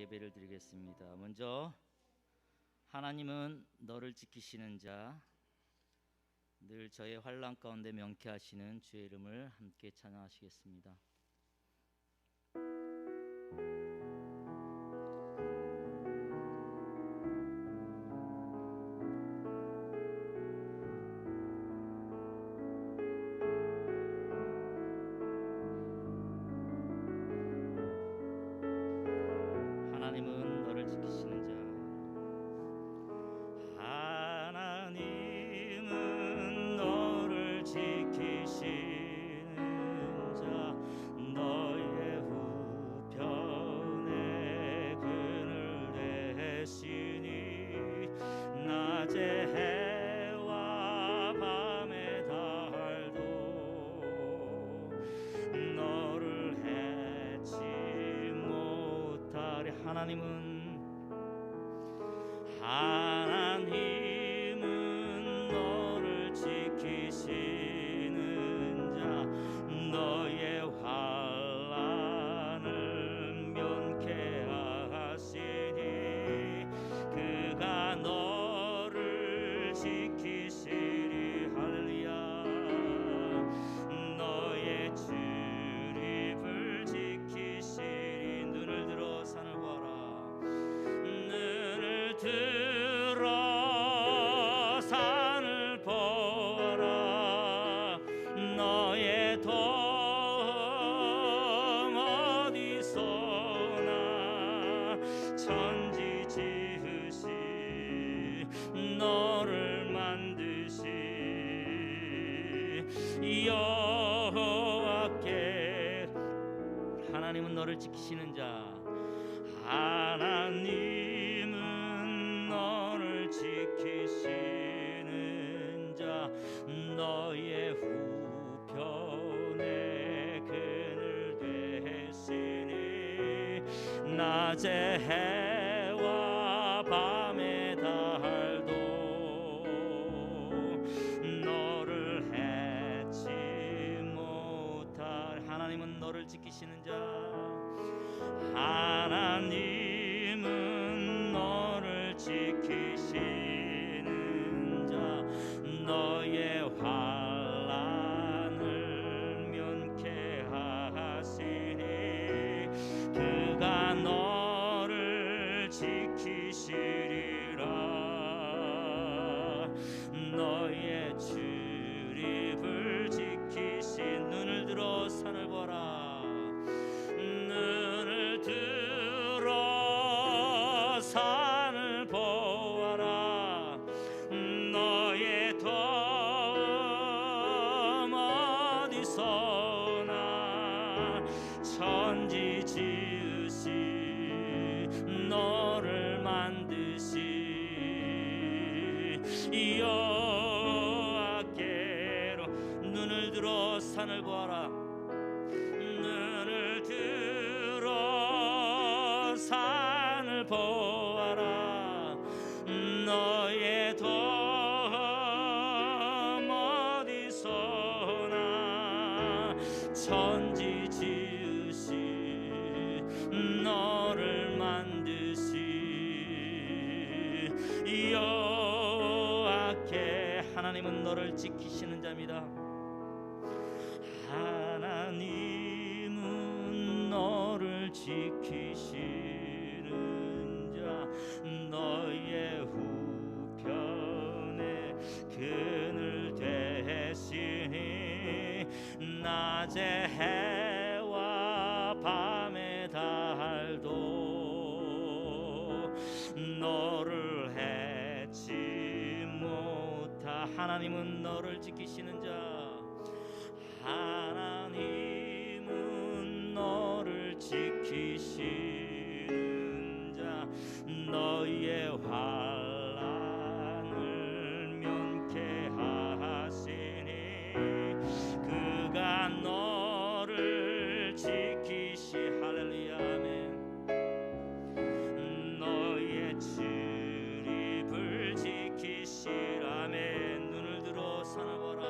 예배를 드리겠습니다. 먼저 하나님은 너를 지키시는 자, 늘 저의 환난 가운데 명쾌하시는 주의 이름을 함께 찬양하시겠습니다. 하나님은 너를 지키시는 자, 하나님은 너를 지키시는 자, 너의 우편에 그늘 대시니 낮에 해와 밤의 달도 너를 해치 못하리. 하나님은 너를 지키시는 자, 너의 환난을 면케 하시니 그가 너를 지키시리. 할렐루야. 너의 출입을 지키시리. 눈을 들어 산을 보아라. 눈을 들어 산을 보아라. 너의 도움 어디서나. 천지 지으시 너를 만드시 여호와께. 하나님은 너를 지키시는 자, 하나님은 너를 지키시는 자, 너의 우편에 그늘 되시니 낮에 해와 밤의 달도 너를 해치 못할. 하나님은 너를 지키시는 자, 하나님은 너를 지키시는 자, 너의 환난을 면케 하시니 그가 너를 지키시리라. 너의 출입을 지키신. 눈을 들어 산을 보라. 눈을 들어 산을 보아라. 너의 도움 어디서나. 천지 지으시 너를 만드시 여호와께로. 눈을 들어 산을 보아라. 눈을 들어 산을 보아라. 너의 도움 어디서나. 천지 지으시 너를 만드시 여호와께. 하나님은 너를 지키시는 자입니다. 하나님은 너를 지키시는 자, 너의 우편에 그늘 되시니 낮에 해와 밤의 달도 너를 해치 못하. 하나님은 너를 지키시는 자, 하나님은 너를 지키시는 자, 너의 환난을 면케 하시니 그가 너를 지키시. 할렐루야. 아멘. 너의 출입을 지키시라멘. 눈을 들어 산을 보라.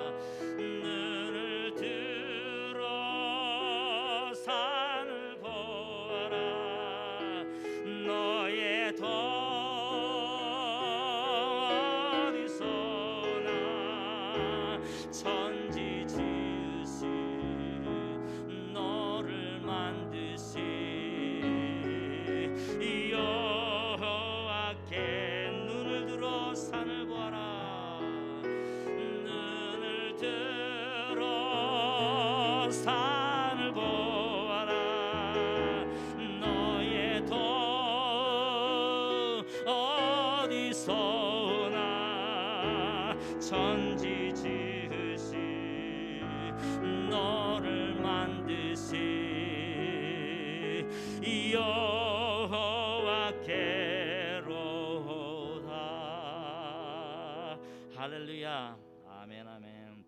할렐루야. 아멘 아멘.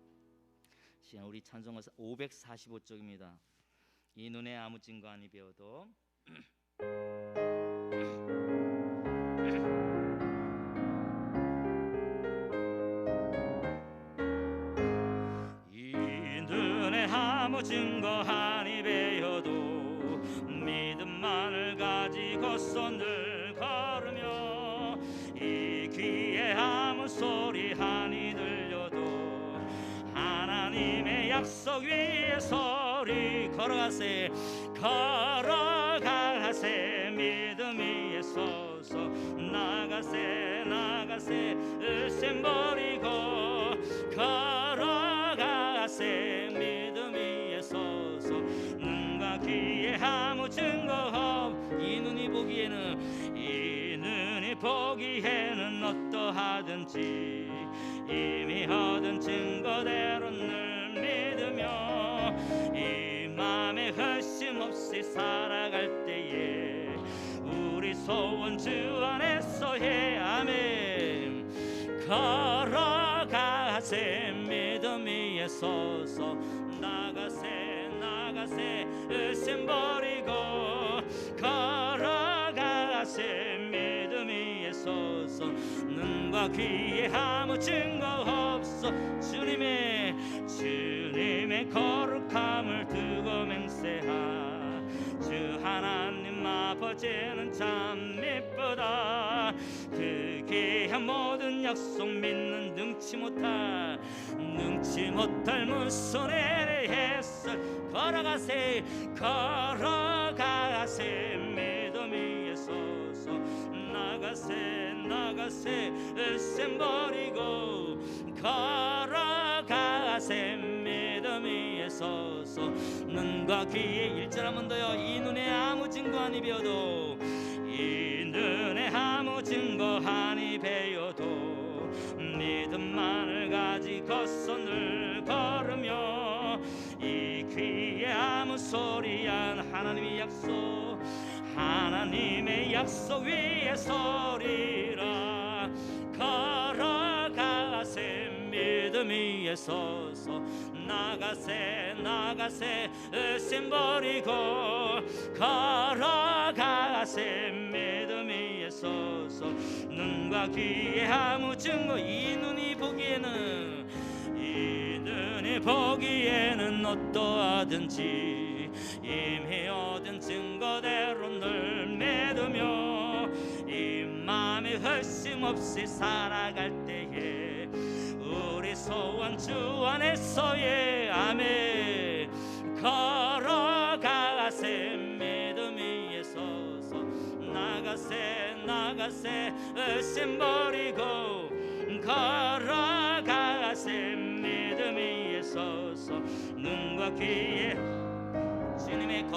시간 우리 찬송가 545쪽입니다. 이 눈에 아무 증거 아니 배워도. 이 눈에 아무 증거 아니 배워도 믿음만을 가지고서 늘 걸으며 이 귀에 아무 소리 아니 들려도 하나님의 약속 위에 소리 걸어가세 걸어가세 믿음 위에 서서 나가세 나가세 의심 버리고 걸어가세 믿음 위에 서서 눈과 귀에 아무 증거 없 이 눈이 보기에는 어떠하든지 이미 얻은 증거대로 늘 믿으며 이 맘에 허심 없이 살아갈 때에 우리 소원 주 안에서 해 아멘 걸어가세 믿음 위에 서서 나가세 나가세 의심 버리고 걸어가세 믿음 위에 서서 눈과 귀에 아무 증거 없어 주님의 거룩함을 두고 맹세하 주 하나님 아버지는 참 미쁘다 그 귀한 모든 약속 믿는 능치 못할 무슨 애를 했어 걸어가세 믿음 위에 서서 나가세 의심 버리고 걸어가세 믿음 위에 서서 눈과 귀에 1절 한번 더요 이 눈에 아무 증거 아니 배워도 이 눈에 아무 증거 아니 배워도 믿음만을 가지고서 늘 걸으며 이 귀에 아무 소리 안 하나님의 약속 위에 서리라 걸어가세 믿음 위에 서서 나가세 의심 버리고 걸어가세 믿음 위에 서서 눈과 귀에 아무 증거 이 눈이 보기에는 어떠하든지 이미 얻은 증거대로 늘 믿으며 이 맘에 허심 없이 살아갈 때에 우리 소원 주 안에서의 아멘 걸어가세 믿음 위에 서서 나가세 의심 버리고 걸어가세 믿음 위에 서서 눈과 귀에 주님의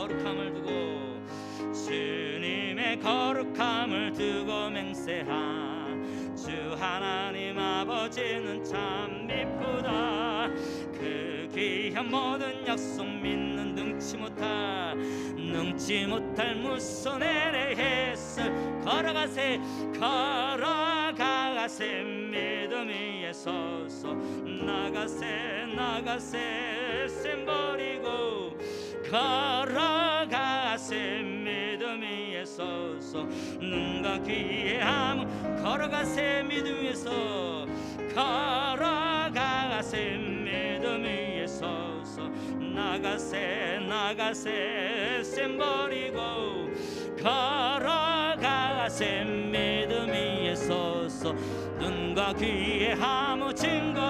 거룩함을 두고 맹세하 주 하나님 아버지는 참 미쁘다 그 귀한 모든 약속 믿는 능치 못할 무슨 애를 했어 걸어가세 믿음 위에 서서 나가세 셈 버리고 걸어가세 믿음 위에 서서 눈과 귀에 아무 걸어가세 믿음 위에서 걸어가세 믿음 위에 서서 나가세 셈 버리고 걸어가세 믿음 위에 서서 눈과 귀에 아무 증거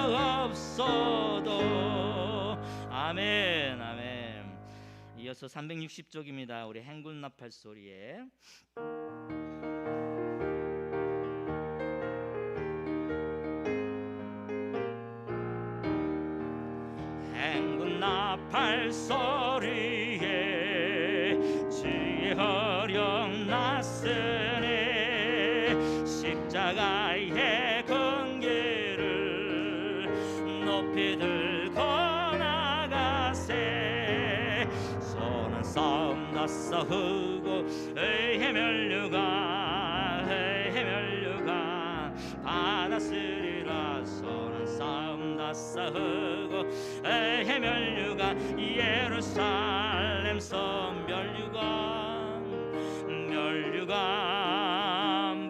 없어도 아멘 아멘. 이어서 360쪽입니다. 우리 행군 나팔 소리에 행군 나팔 소리에 주의 어령 났으니 십자가의 군기를 높이 들고 나가세 손은 싸움 나서고 의의 면류관 받았으리라 손은 싸우고 멸류가 예루살렘 성 멸류관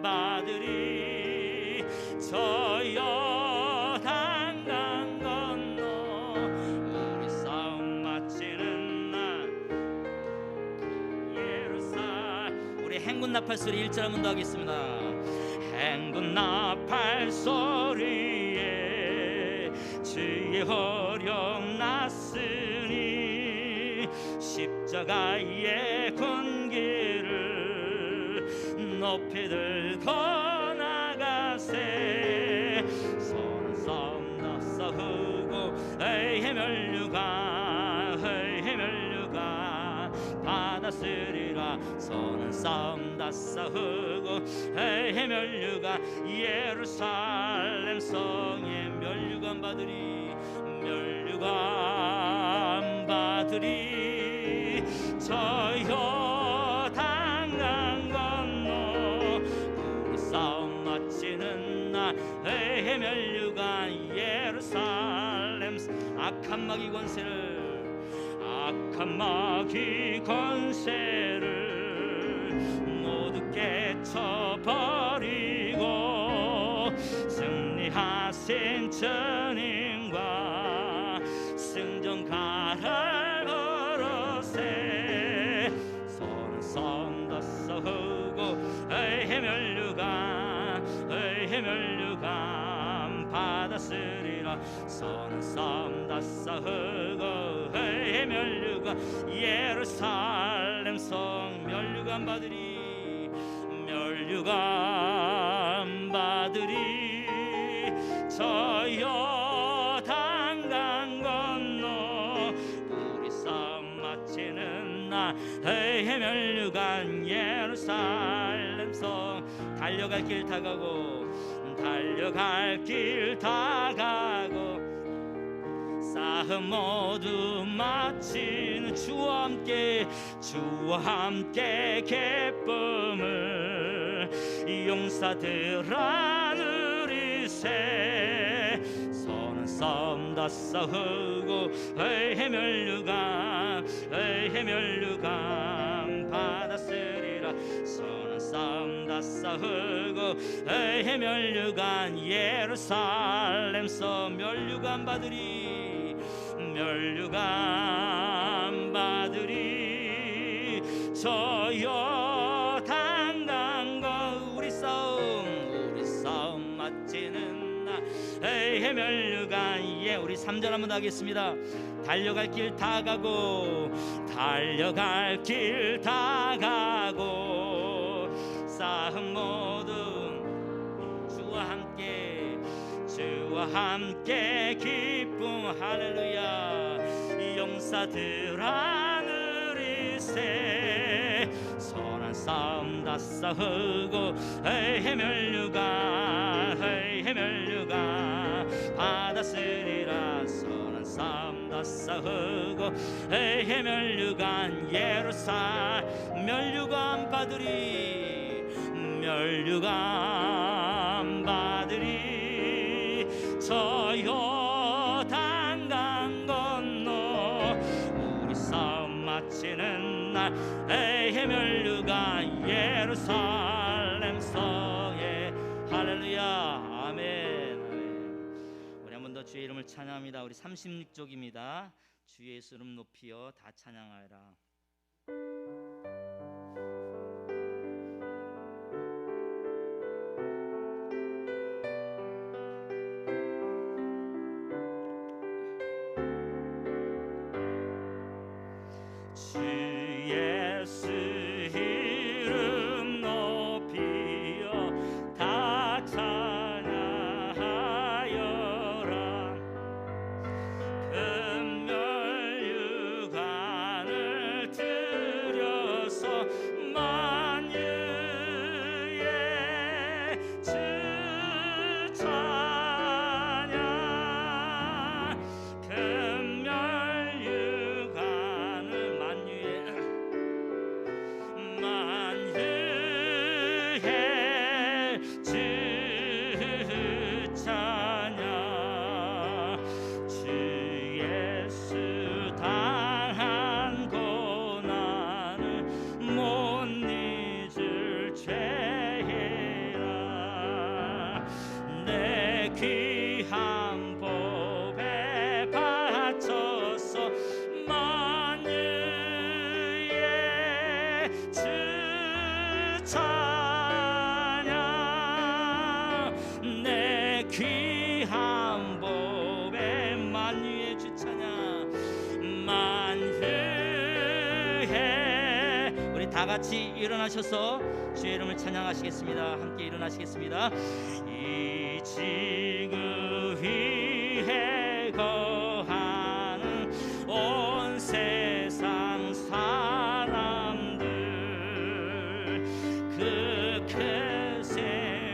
받으리 저 요단강 건너 우리 싸움 마치는 날 예루살렘. 우리 행군 나팔 소리 1절 한번 더 하겠습니다. 행군 나팔 소리에 주의 호령 났으니 십자가의 군기를 높이 들고 나가세. 손은 싸움나 싸우고 멸류가 받았으리라. 손은 싸움다 싸우고 멸류가 예루살렘 성에 멸류관 받으리 저 요단강 건너 우리 싸움 마치는 날 멸류관 예루살렘 악한 마귀 권세를 모두 깨쳐버리고 승리하신 주님과 승전가를 부르세. 손은 싸움다 싸우고 멸류관 받았으리라. 손은 싸움다 싸우고 멸류관 예루살렘 성 멸류관 받으리 저 요단강 건너 우리 싸움 마치는 날 멸류관 예루살렘 성. 달려갈 길 다 가고 싸움 모두 마치는 주와 함께 기쁨을 용사들아 누리세. 손은 싸움다 싸우고 멸류관 받았으리라. 손은 싸움다 싸우고 멸류관 예루살렘 성 멸류관 받으리 저 요단강 건 우리 싸움 마치는 날 멸류관 우리 3절 한번 하겠습니다. 달려갈 길 다 가고 싸움 모두 주와 함께 기쁨 할렐루야. 용사들아 누리세. 선한 싸움 다 싸우고 멸류관 받았으리라. 선한 싸움 다 싸우고 멸류관 예루살렘 멸류관 받으리 저 요단강 건너 우리 싸움 마치는 날 멸류관 예루살렘 성에 할렐루야 아멘. 우리 한 번 더 주의 이름을 찬양합니다. 우리 36쪽입니다. 주의 예수 이름 높이여 다 찬양하라. 주 예수 이름 높이여 다 찬양하여라. 금멸유관을 들여서 회개라. 내 귀한 법에 바쳐서 만유의 주 찬양. 내 귀한 법에 만유의 주 찬양. 만유의, 우리 다 같이 일어나셔서 주의 이름을 찬양하시겠습니다. 함께 일어나시겠습니다. 이 지구 위에 거하는 온 세상 사람들 그 크세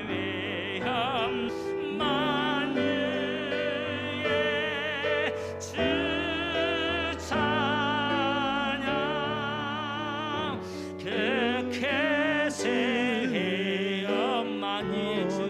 외여 만유의 주 찬양. 그 크세 외여 만유의 주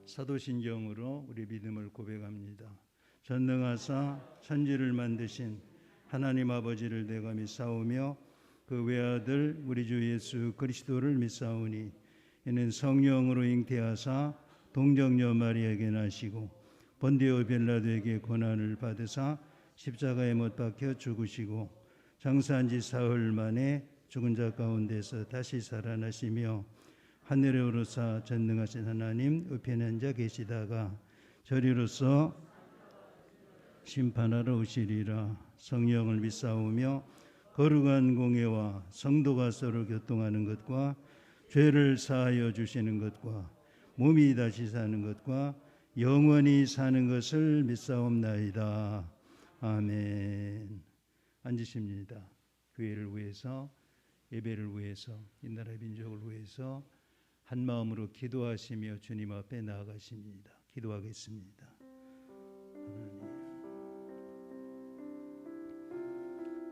사도신경으로 우리 믿음을 고백합니다. 전능하사 천지를 만드신 하나님 아버지를 내가 믿사오며 그 외아들 우리 주 예수 그리스도를 믿사오니 이는 성령으로 잉태하사 동정녀 마리아에게 나시고 본디오 빌라도에게 고난을 받으사 십자가에 못 박혀 죽으시고 장사한 지 사흘 만에 죽은 자 가운데서 다시 살아나시며 하늘에 오르사 전능하신 하나님 우편에 앉아 계시다가 저리로서 심판하러 오시리라. 성령을 믿사오며 거룩한 공예와 성도가 서로 교통하는 것과 죄를 사하여 주시는 것과 몸이 다시 사는 것과 영원히 사는 것을 믿사옵나이다. 아멘. 앉으십니다. 교회를 위해서, 예배를 위해서, 이 나라의 민족을 위해서 한 마음으로 기도하시며 주님 앞에 나아가십니다. 기도하겠습니다. 하나님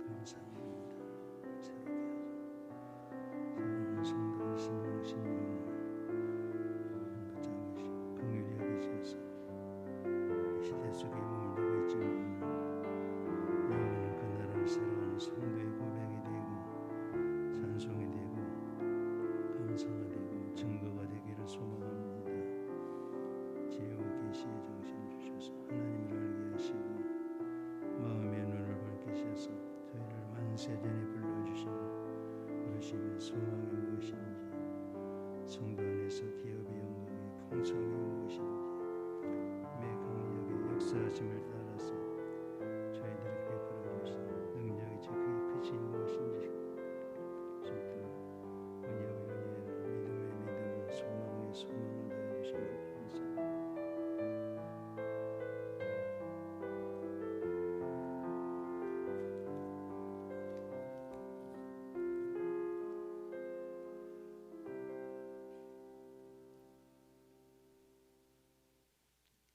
감사합니다. 새롭게 하소서. 성도의 신령을 붙잡으시고 긍휼히 여기셔서 시대 속에 머물고 있지만 영원한 그 나라를 살아가는 성도의 고백이 되고 찬송이 되고 감사가 되고 증거가 되기를 소망합니다. 지혜와 계시의 정신 주셔서 하나님을 알게 하시고 마음의 눈을 밝히셔서 저희를 만세전에 불러주신 그러시면 소망이 무엇인지 성도 안에서 기업의 영광의 풍성이 무엇인지 매 강력의 역사하심을 따라서 저희들에게 베풀어 주시는 능력이 저 크게 크신 무엇인지 주도 은혜의 믿음의 소망의 소망을 다해주시면 감사합니다.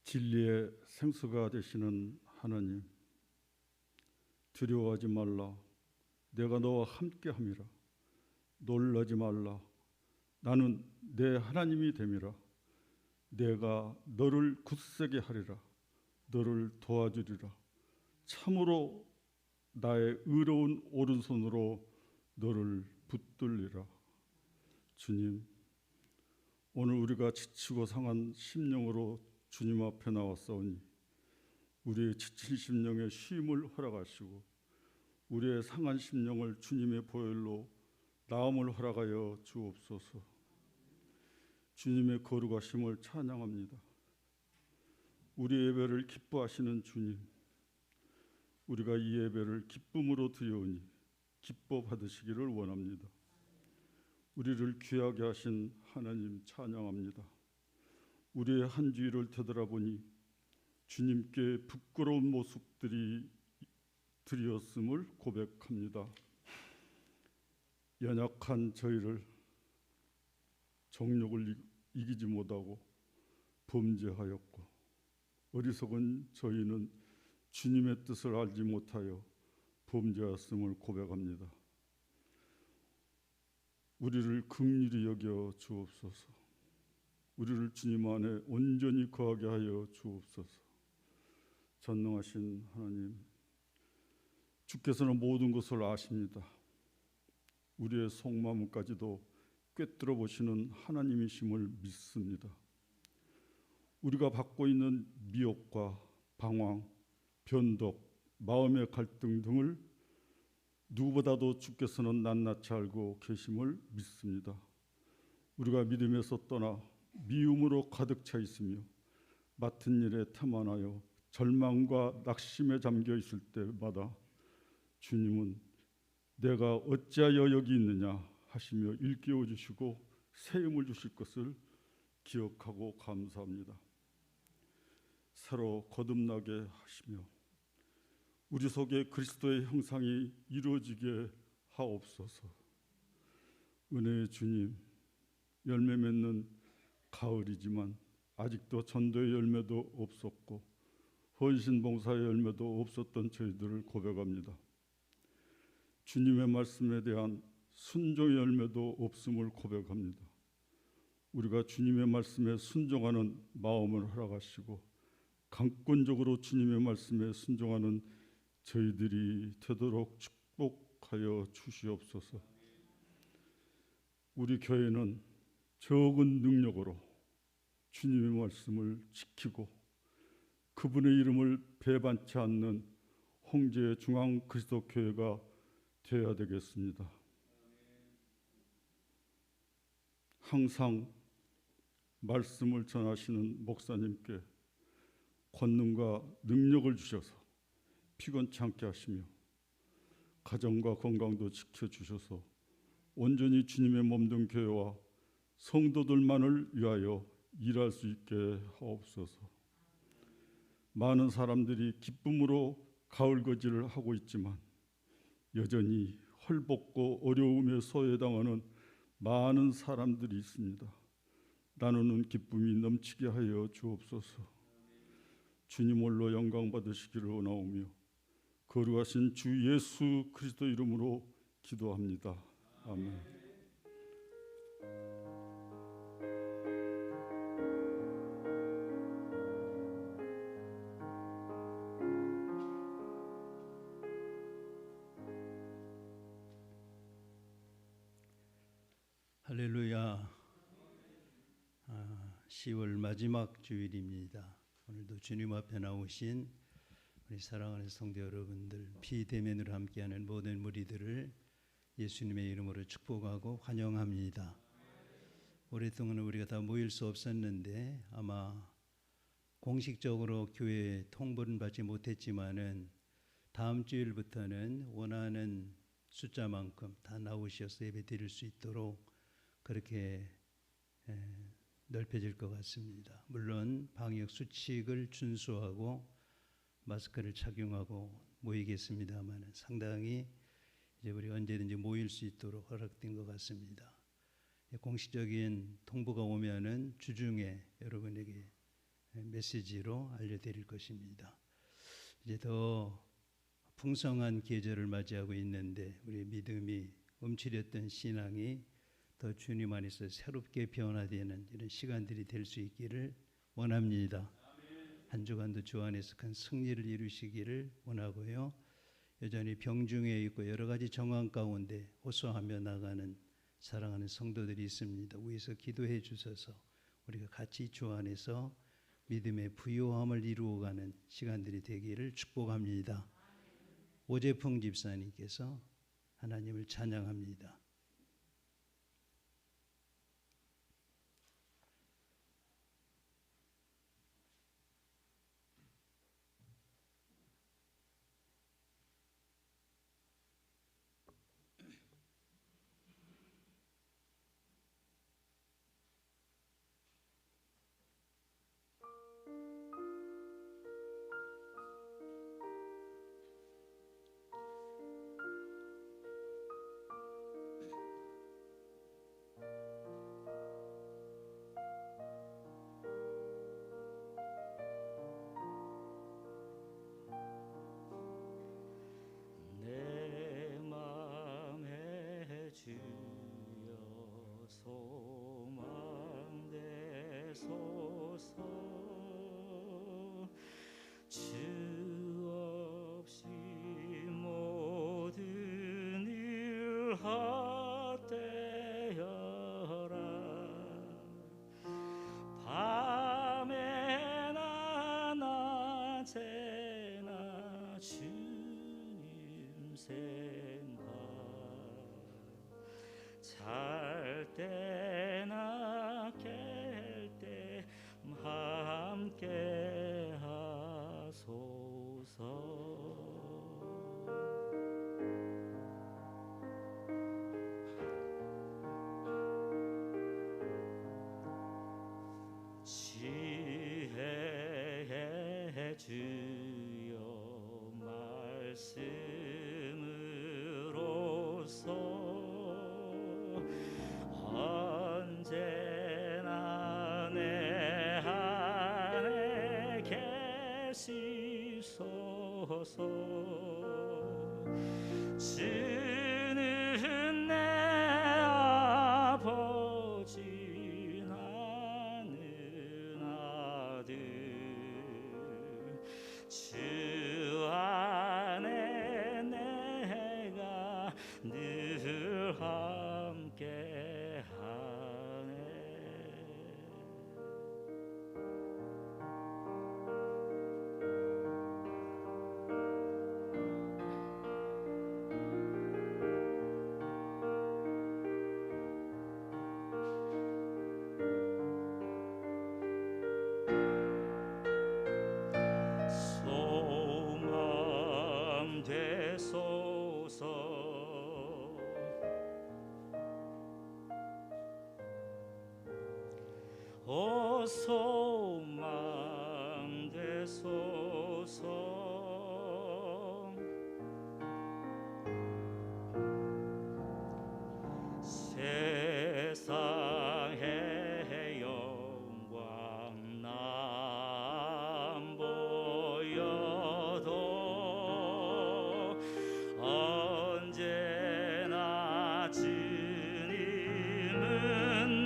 진리의 생수가 되시는 하나님, 두려워하지 말라. 내가 너와 함께함이라. 놀라지 말라. 나는 내 하나님이 됨이라. 내가 너를 굳세게 하리라. 너를 도와주리라. 참으로 나의 의로운 오른손으로 너를 붙들리라. 주님, 오늘 우리가 지치고 상한 심령으로 주님 앞에 나왔사오니 우리의 지친 심령에 쉼을 허락하시고 우리의 상한 심령을 주님의 보혈로 나음을 허락하여 주옵소서. 주님의 거룩하심을 찬양합니다. 우리 예배를 기뻐하시는 주님, 우리가 이 예배를 기쁨으로 드려오니 기뻐 받으시기를 원합니다. 우리를 귀하게 하신 하나님 찬양합니다. 우리의 한 주일을 되돌아보니 주님께 부끄러운 모습들이 드렸음을 고백합니다. 연약한 저희를 정욕을 이기지 못하고 범죄하였고 어리석은 저희는 주님의 뜻을 알지 못하여 범죄하였음을 고백합니다. 우리를 긍휼히 여겨 주옵소서. 우리를 주님 안에 온전히 거하게 하여 주옵소서. 전능하신 하나님, 주께서는 모든 것을 아십니다. 우리의 속마음까지도 꿰뚫어 보시는 하나님이심을 믿습니다. 우리가 받고 있는 미혹과 방황, 변덕, 마음의 갈등 등을 누구보다도 주께서는 낱낱이 알고 계심을 믿습니다. 우리가 믿음에서 떠나 미움으로 가득 차 있으며 맡은 일에 태만하여 절망과 낙심에 잠겨 있을 때마다 주님은 내가 어찌하여 여기 있느냐 하시며 일깨워 주시고 새 힘을 주실 것을 기억하고 감사합니다. 새로 거듭나게 하시며 우리 속에 그리스도의 형상이 이루어지게 하옵소서. 은혜의 주님, 열매 맺는 가을이지만 아직도 전도의 열매도 없었고 헌신 봉사의 열매도 없었던 저희들을 고백합니다. 주님의 말씀에 대한 순종의 열매도 없음을 고백합니다. 우리가 주님의 말씀에 순종하는 마음을 허락하시고 강권적으로 주님의 말씀에 순종하는 저희들이 되도록 축복하여 주시옵소서. 우리 교회는 적은 능력으로 주님의 말씀을 지키고 그분의 이름을 배반치 않는 홍제 중앙 그리스도 교회가 되어야 되겠습니다. 항상 말씀을 전하시는 목사님께 권능과 능력을 주셔서 피곤치 않게 하시며 가정과 건강도 지켜주셔서 온전히 주님의 몸된 교회와 성도들만을 위하여 일할 수 있게 하옵소서. 많은 사람들이 기쁨으로 가을거지를 하고 있지만 여전히 헐벗고 어려움에 소외당하는 많은 사람들이 있습니다. 나누는 기쁨이 넘치게 하여 주옵소서. 주님 홀로 영광 받으시기를 원하오며 거룩하신 주 예수 그리스도 이름으로 기도합니다. 아멘. 할렐루야. 10월 마지막 주일입니다. 오늘도 주님 앞에 나오신 우리 사랑하는 성도 여러분들, 비대면으로 함께하는 모든 무리들을 예수님의 이름으로 축복하고 환영합니다. 오랫동안 우리가 다 모일 수 없었는데 아마 공식적으로 교회에 통보는 받지 못했지만은 다음 주일부터는 원하는 숫자만큼 다 나오셔서 예배 드릴 수 있도록 그렇게 넓혀질 것 같습니다. 물론 방역 수칙을 준수하고 마스크를 착용하고 모이겠습니다만 상당히 이제 우리 언제든지 모일 수 있도록 허락된 것 같습니다. 공식적인 통보가 오면은 주중에 여러분에게 메시지로 알려드릴 것입니다. 이제 더 풍성한 계절을 맞이하고 있는데 우리 믿음이 움츠렸던 신앙이 더 주님 안에서 새롭게 변화되는 이런 시간들이 될 수 있기를 원합니다. 한 주간도 주 안에서 큰 승리를 이루시기를 원하고요. 여전히 병중에 있고 여러 가지 정황 가운데 호소하며 나가는 사랑하는 성도들이 있습니다. 위에서 기도해 주셔서 우리가 같이 주 안에서 믿음의 부요함을 이루어가는 시간들이 되기를 축복합니다. 오재풍 집사님께서 하나님을 찬양합니다. 되소서. 주 없이 모든 일 헛되어라. 밤에나 낮에나 주님 생각, 잘 때나 깰 때 함께 하소서. 지혜의 주여 말씀으로써 언제나 내 안에 계시소서. 주는 내 아버지 나는 아들. 주 안에 내가 늘 함께 하네. 소망 되소서. 오 소망 되소서. 세상의 영광 남 보여도 언제나 주님은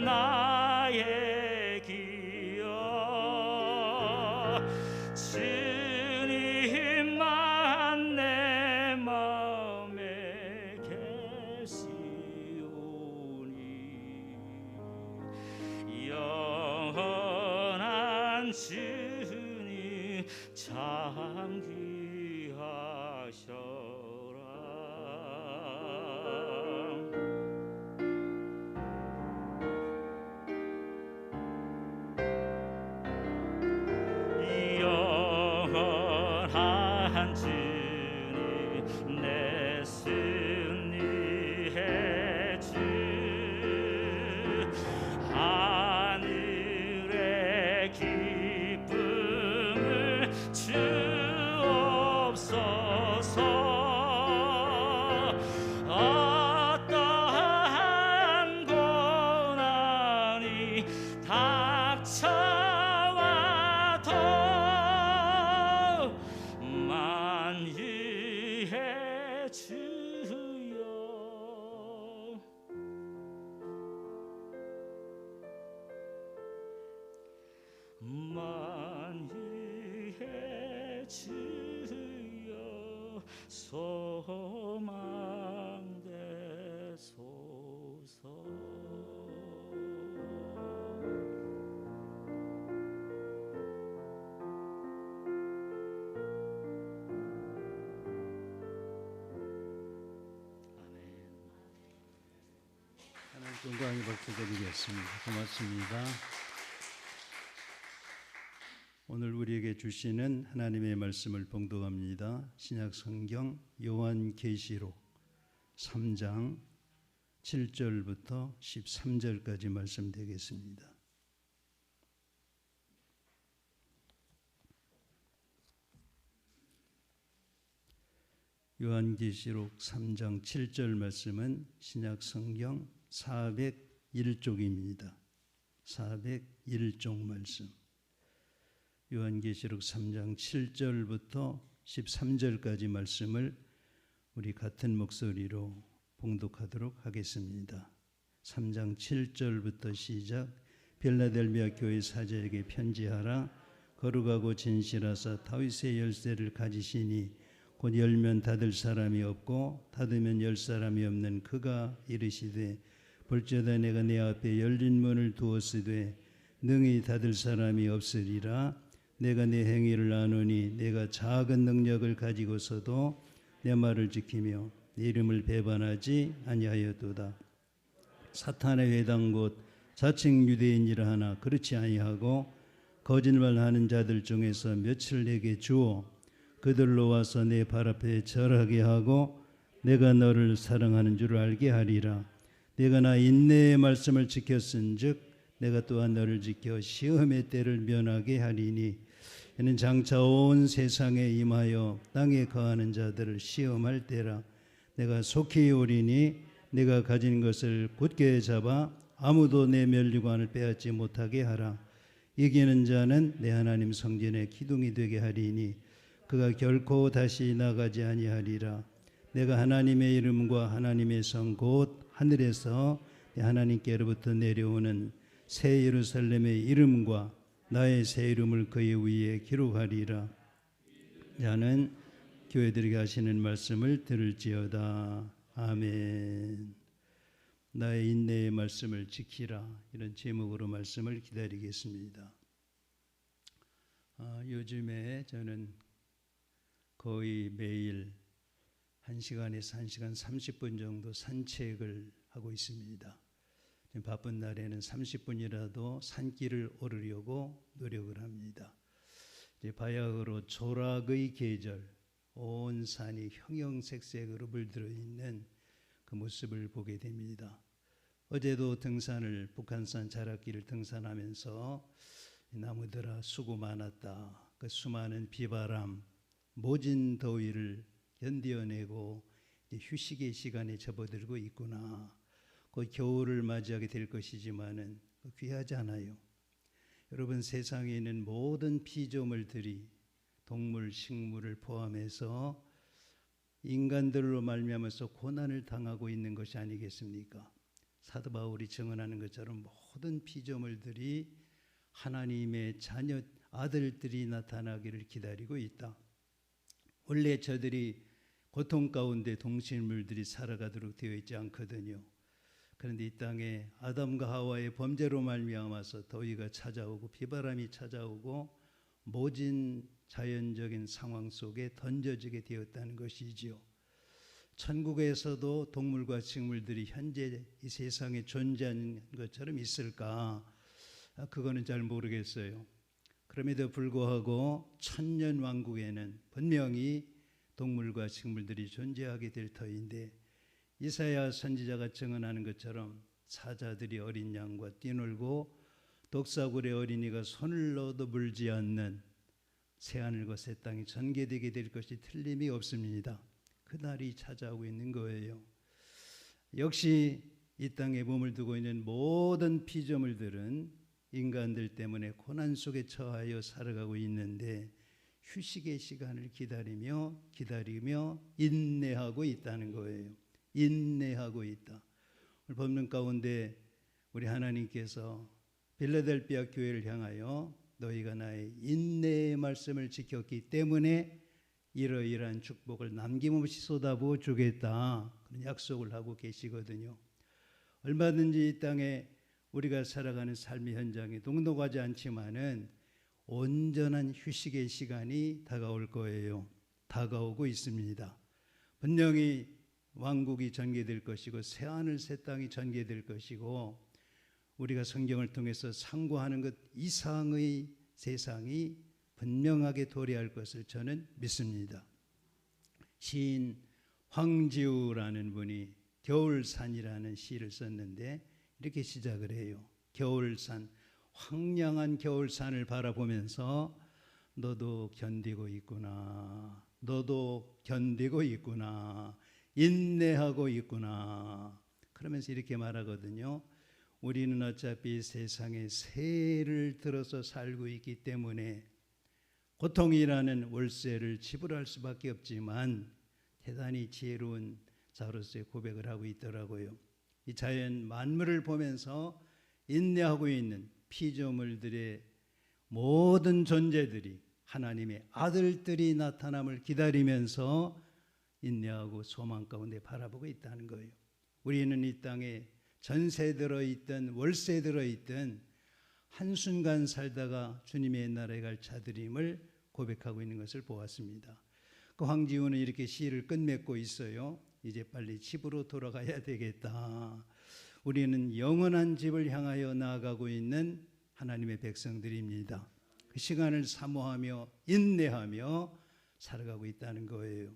나의 기여. 주님만 내 마음에 계시오니 영원한 주님 참 귀하셔라. 영원한 주님 내 승리의 주. 하늘의 기쁨을 주옵소서. 어떠한 고난이 닥쳐와도 만유의 주여 만유의 주여 소망 되소서. 하나님 건강히 박수 드리겠습니다. 고맙습니다. 오늘 우리에게 주시는 하나님의 말씀을 봉독합니다. 신약 성경 요한계시록 3장 7절부터 13절까지 말씀 되겠습니다. 요한계시록 3장 7절 말씀은 신약 성경 401쪽입니다. 401쪽 말씀. 요한계시록 3장 7절부터 13절까지 말씀을 우리 같은 목소리로 봉독하도록 하겠습니다. 3장 7절부터 시작, 빌라델비아 교회 사제에게 편지하라. 거룩하고 진실하사 다윗의 열쇠를 가지시니 곧 열면 닫을 사람이 없고 닫으면 열 사람이 없는 그가 이르시되 볼지어다 내가 내 앞에 열린 문을 두었으되 능히 닫을 사람이 없으리라. 내가 내 행위를 아노니 내가 작은 능력을 가지고서도 내 말을 지키며 내 이름을 배반하지 아니하였도다. 사탄의 회당 곧 자칭 유대인이라 하나 그렇지 아니하고 거짓말하는 자들 중에서 몇을 내게 주어 그들로 와서 내 발 앞에 절하게 하고 내가 너를 사랑하는 줄 알게 하리라. 내가 나 인내의 말씀을 지켰은즉 내가 또한 너를 지켜 시험의 때를 면하게 하리니 이는 장차 온 세상에 임하여 땅에 거하는 자들을 시험할 때라. 내가 속히 오리니 내가 가진 것을 굳게 잡아 아무도 내 면류관을 빼앗지 못하게 하라. 이기는 자는 내 하나님 성전의 기둥이 되게 하리니 그가 결코 다시 나가지 아니하리라. 내가 하나님의 이름과 하나님의 성 곧 하늘에서 내 하나님께로부터 내려오는 새 예루살렘의 이름과 나의 새 이름을 그의 위에 기록하리라. 자는 교회들에게 하시는 말씀을 들을지어다. 아멘. 나의 인내의 말씀을 지키라. 이런 제목으로 말씀을 기다리겠습니다. 요즘에 저는 거의 매일 1시간에서 1시간 30분 정도 산책을 하고 있습니다. 바쁜 날에는 30분이라도 산길을 오르려고 노력을 합니다. 이제 바야흐로 조락의 계절, 온 산이 형형색색으로 물들어 있는 그 모습을 보게 됩니다. 어제도 등산을 북한산 자락길을 등산하면서 나무들아 수고 많았다. 그 수많은 비바람, 모진 더위를 견뎌내고 휴식의 시간에 접어들고 있구나. 그 겨울을 맞이하게 될 것이지만은 귀하지 않아요. 여러분, 세상에 있는 모든 피조물들이 동물, 식물을 포함해서 인간들로 말미암아서 고난을 당하고 있는 것이 아니겠습니까? 사도 바울이 증언하는 것처럼 모든 피조물들이 하나님의 자녀 아들들이 나타나기를 기다리고 있다. 원래 저들이 고통 가운데 동식물들이 살아가도록 되어 있지 않거든요. 그런데 이 땅에 아담과 하와의 범죄로 말미암아서 더위가 찾아오고 비바람이 찾아오고 모진 자연적인 상황 속에 던져지게 되었다는 것이지요. 천국에서도 동물과 식물들이 현재 이 세상에 존재하는 것처럼 있을까? 그거는 잘 모르겠어요. 그럼에도 불구하고 천년 왕국에는 분명히 동물과 식물들이 존재하게 될 터인데 이사야 선지자가 증언하는 것처럼 사자들이 어린 양과 뛰놀고 독사굴의 어린이가 손을 넣어도 물지 않는 새하늘과 새 땅이 전개되게 될 것이 틀림이 없습니다. 그날이 찾아오고 있는 거예요. 역시 이 땅에 몸을 두고 있는 모든 피조물들은 인간들 때문에 고난 속에 처하여 살아가고 있는데 휴식의 시간을 기다리며 인내하고 있다는 거예요. 인내하고 있다. 오늘 본문 가운데 우리 하나님께서 빌라델비아 교회를 향하여 너희가 나의 인내의 말씀을 지켰기 때문에 이러이러한 축복을 남김없이 쏟아부어 주겠다. 그런 약속을 하고 계시거든요. 얼마든지 이 땅에 우리가 살아가는 삶의 현장에 녹록하지 않지만은 온전한 휴식의 시간이 다가올 거예요. 다가오고 있습니다. 분명히 왕국이 전개될 것이고 새하늘 새 땅이 전개될 것이고 우리가 성경을 통해서 상고하는 것 이상의 세상이 분명하게 도래할 것을 저는 믿습니다. 시인 황지우라는 분이 겨울산이라는 시를 썼는데 이렇게 시작을 해요. 겨울산, 황량한 겨울산을 바라보면서 너도 견디고 있구나. 너도 견디고 있구나. 인내하고 있구나. 그러면서 이렇게 말하거든요. 우리는 어차피 세상에 세를 들어서 살고 있기 때문에 고통이라는 월세를 지불할 수밖에 없지만 대단히 지혜로운 자로서의 고백을 하고 있더라고요. 이 자연 만물을 보면서 인내하고 있는 피조물들의 모든 존재들이 하나님의 아들들이 나타남을 기다리면서 인내하고 소망 가운데 바라보고 있다는 거예요. 우리는 이 땅에 전세 들어있든 월세 들어있든 한순간 살다가 주님의 나라에 갈 자들임을 고백하고 있는 것을 보았습니다. 그 황지훈은 이렇게 시를 끝맺고 있어요. 이제 빨리 집으로 돌아가야 되겠다. 우리는 영원한 집을 향하여 나아가고 있는 하나님의 백성들입니다. 그 시간을 사모하며 인내하며 살아가고 있다는 거예요.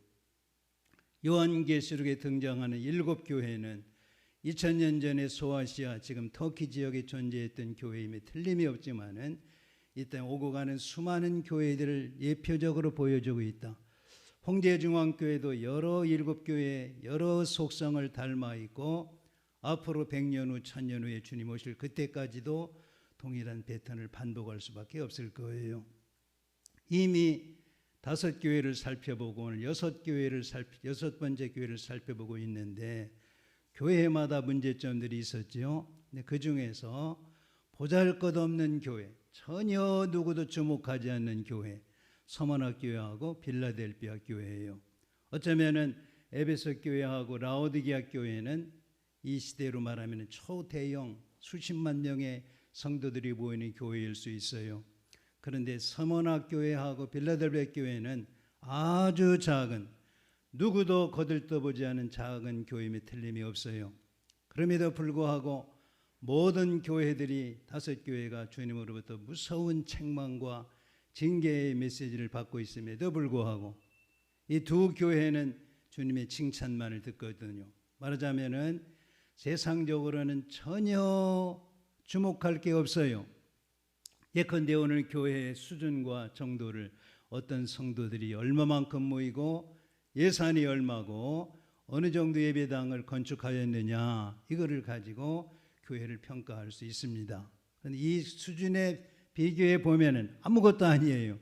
요한계시록에 등장하는 7교회는 2000년 전에 소아시아, 지금 터키 지역에 존재했던 교회임에 틀림이 없지만은 이 땅에 오고 가는 수많은 교회들을 예표적으로 보여주고 있다. 홍제중앙교회도 여러 7교회 여러 속성을 닮아 있고 앞으로 100년 후 1000년 후에 주님 오실 그때까지도 동일한 패턴을 반복할 수밖에 없을 거예요. 이미 5교회를 살펴보고 오늘 6번째 교회를 살펴보고 있는데 교회마다 문제점들이 있었죠. 그 중에서 보잘것없는 교회, 전혀 누구도 주목하지 않는 교회, 서머나 교회하고 빌라델비아 교회예요. 어쩌면은 에베소 교회하고 라오디게아 교회는 이 시대로 말하면 초대형 수십만 명의 성도들이 모이는 교회일 수 있어요. 그런데 서머나 교회하고 빌라델비아 교회는 아주 작은, 누구도 거들떠보지 않은 작은 교회임에 틀림이 없어요. 그럼에도 불구하고 모든 교회들이 5교회가 주님으로부터 무서운 책망과 징계의 메시지를 받고 있음에도 불구하고 이 2교회는 주님의 칭찬만을 듣거든요. 말하자면은 세상적으로는 전혀 주목할 게 없어요. 예컨대 오늘 교회의 수준과 정도를 어떤 성도들이 얼마만큼 모이고 예산이 얼마고 어느 정도 예배당을 건축하였느냐, 이거를 가지고 교회를 평가할 수 있습니다. 그런데 이 수준의 비교해 보면은 아무것도 아니에요.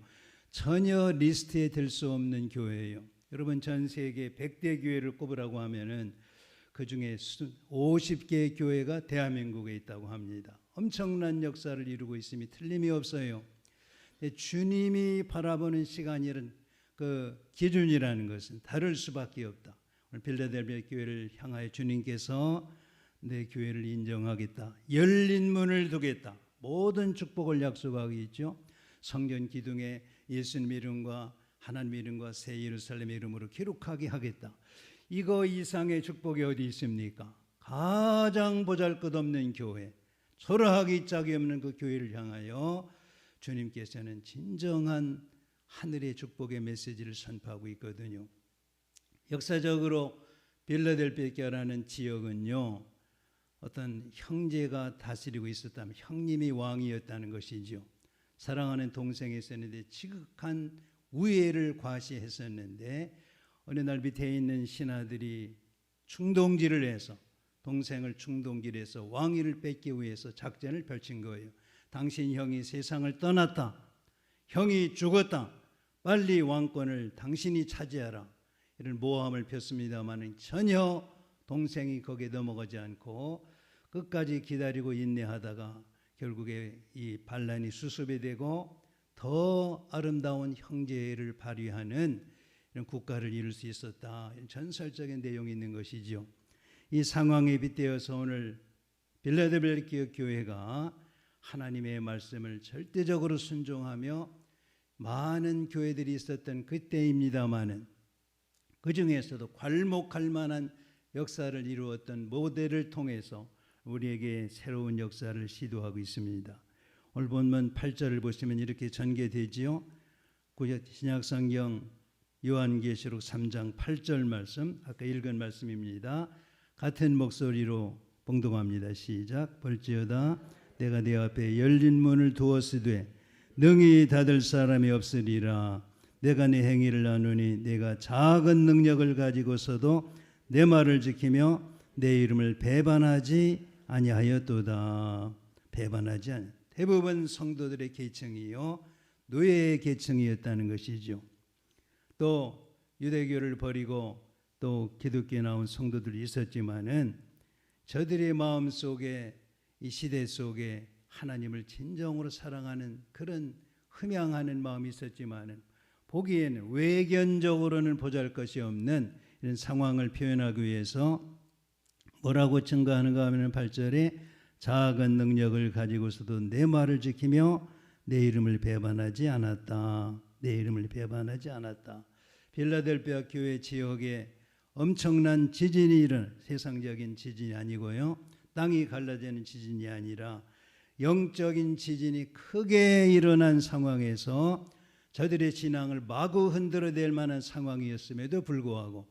전혀 리스트에 들 수 없는 교회예요. 여러분, 전 세계 100대 교회를 꼽으라고 하면은 그 중에 50개의 교회가 대한민국에 있다고 합니다. 엄청난 역사를 이루고 있음이 틀림이 없어요. 주님이 바라보는 시간이란 그 기준이라는 것은 다를 수밖에 없다. 오늘 빌라델비아 교회를 향하여 주님께서 내 교회를 인정하겠다, 열린 문을 두겠다, 모든 축복을 약속하고 있죠. 성전 기둥에 예수님 이름과 하나님 이름과 새 예루살렘 이름으로 기록하게 하겠다. 이거 이상의 축복이 어디 있습니까? 가장 보잘것없는 교회, 초라하기 짝이 없는 그 교회를 향하여 주님께서는 진정한 하늘의 축복의 메시지를 선포하고 있거든요. 역사적으로 빌라델비아라는 지역은요, 어떤 형제가 다스리고 있었다면 형님이 왕이었다는 것이죠. 사랑하는 동생이 있었는데 지극한 우애를 과시했었는데 어느 날 밑에 있는 신하들이 충동질을 해서 동생을 충동질해서 왕위를 뺏기 위해서 작전을 펼친 거예요. 당신 형이 세상을 떠났다, 형이 죽었다, 빨리 왕권을 당신이 차지하라, 이런 모함을 폈습니다만 전혀 동생이 거기에 넘어가지 않고 끝까지 기다리고 인내하다가 결국에 이 반란이 수습이 되고 더 아름다운 형제를 발휘하는 이런 국가를 이룰 수 있었다. 이런 전설적인 내용이 있는 것이죠. 이 상황에 빗대어서 오늘 빌라델비아 교회가 하나님의 말씀을 절대적으로 순종하며 많은 교회들이 있었던 그때입니다마는 그 중에서도 괄목할 만한 역사를 이루었던 모델을 통해서 우리에게 새로운 역사를 시도하고 있습니다. 오늘 본문 8절을 보시면 이렇게 전개되지요. 구약 신약성경 요한계시록 3장 8절 말씀, 아까 읽은 말씀입니다. 같은 목소리로 봉독합니다. 시작. 볼지어다 내가 네 앞에 열린 문을 두었으되 능히 닫을 사람이 없으리라. 내가 네 행위를 아노니 내가 작은 능력을 가지고서도 내 말을 지키며 내 이름을 배반하지 아니하였도다. 배반하지 않. 대부분 성도들의 계층이요, 노예의 계층이었다는 것이죠. 또 유대교를 버리고 또 기독교에 나온 성도들이 있었지만은 저들의 마음 속에 이 시대 속에 하나님을 진정으로 사랑하는 그런 흠양하는 마음이 있었지만은 보기에는 외견적으로는 보잘것이 없는 이런 상황을 표현하기 위해서 뭐라고 증거하는가 하면 8절에 작은 능력을 가지고서도 내 말을 지키며 내 이름을 배반하지 않았다. 내 이름을 배반하지 않았다. 필라델피아 교회 지역에 엄청난 지진이 일어나 세상적인 지진이 아니고요. 땅이 갈라지는 지진이 아니라 영적인 지진이 크게 일어난 상황에서 저들의 신앙을 마구 흔들어댈 만한 상황이었음에도 불구하고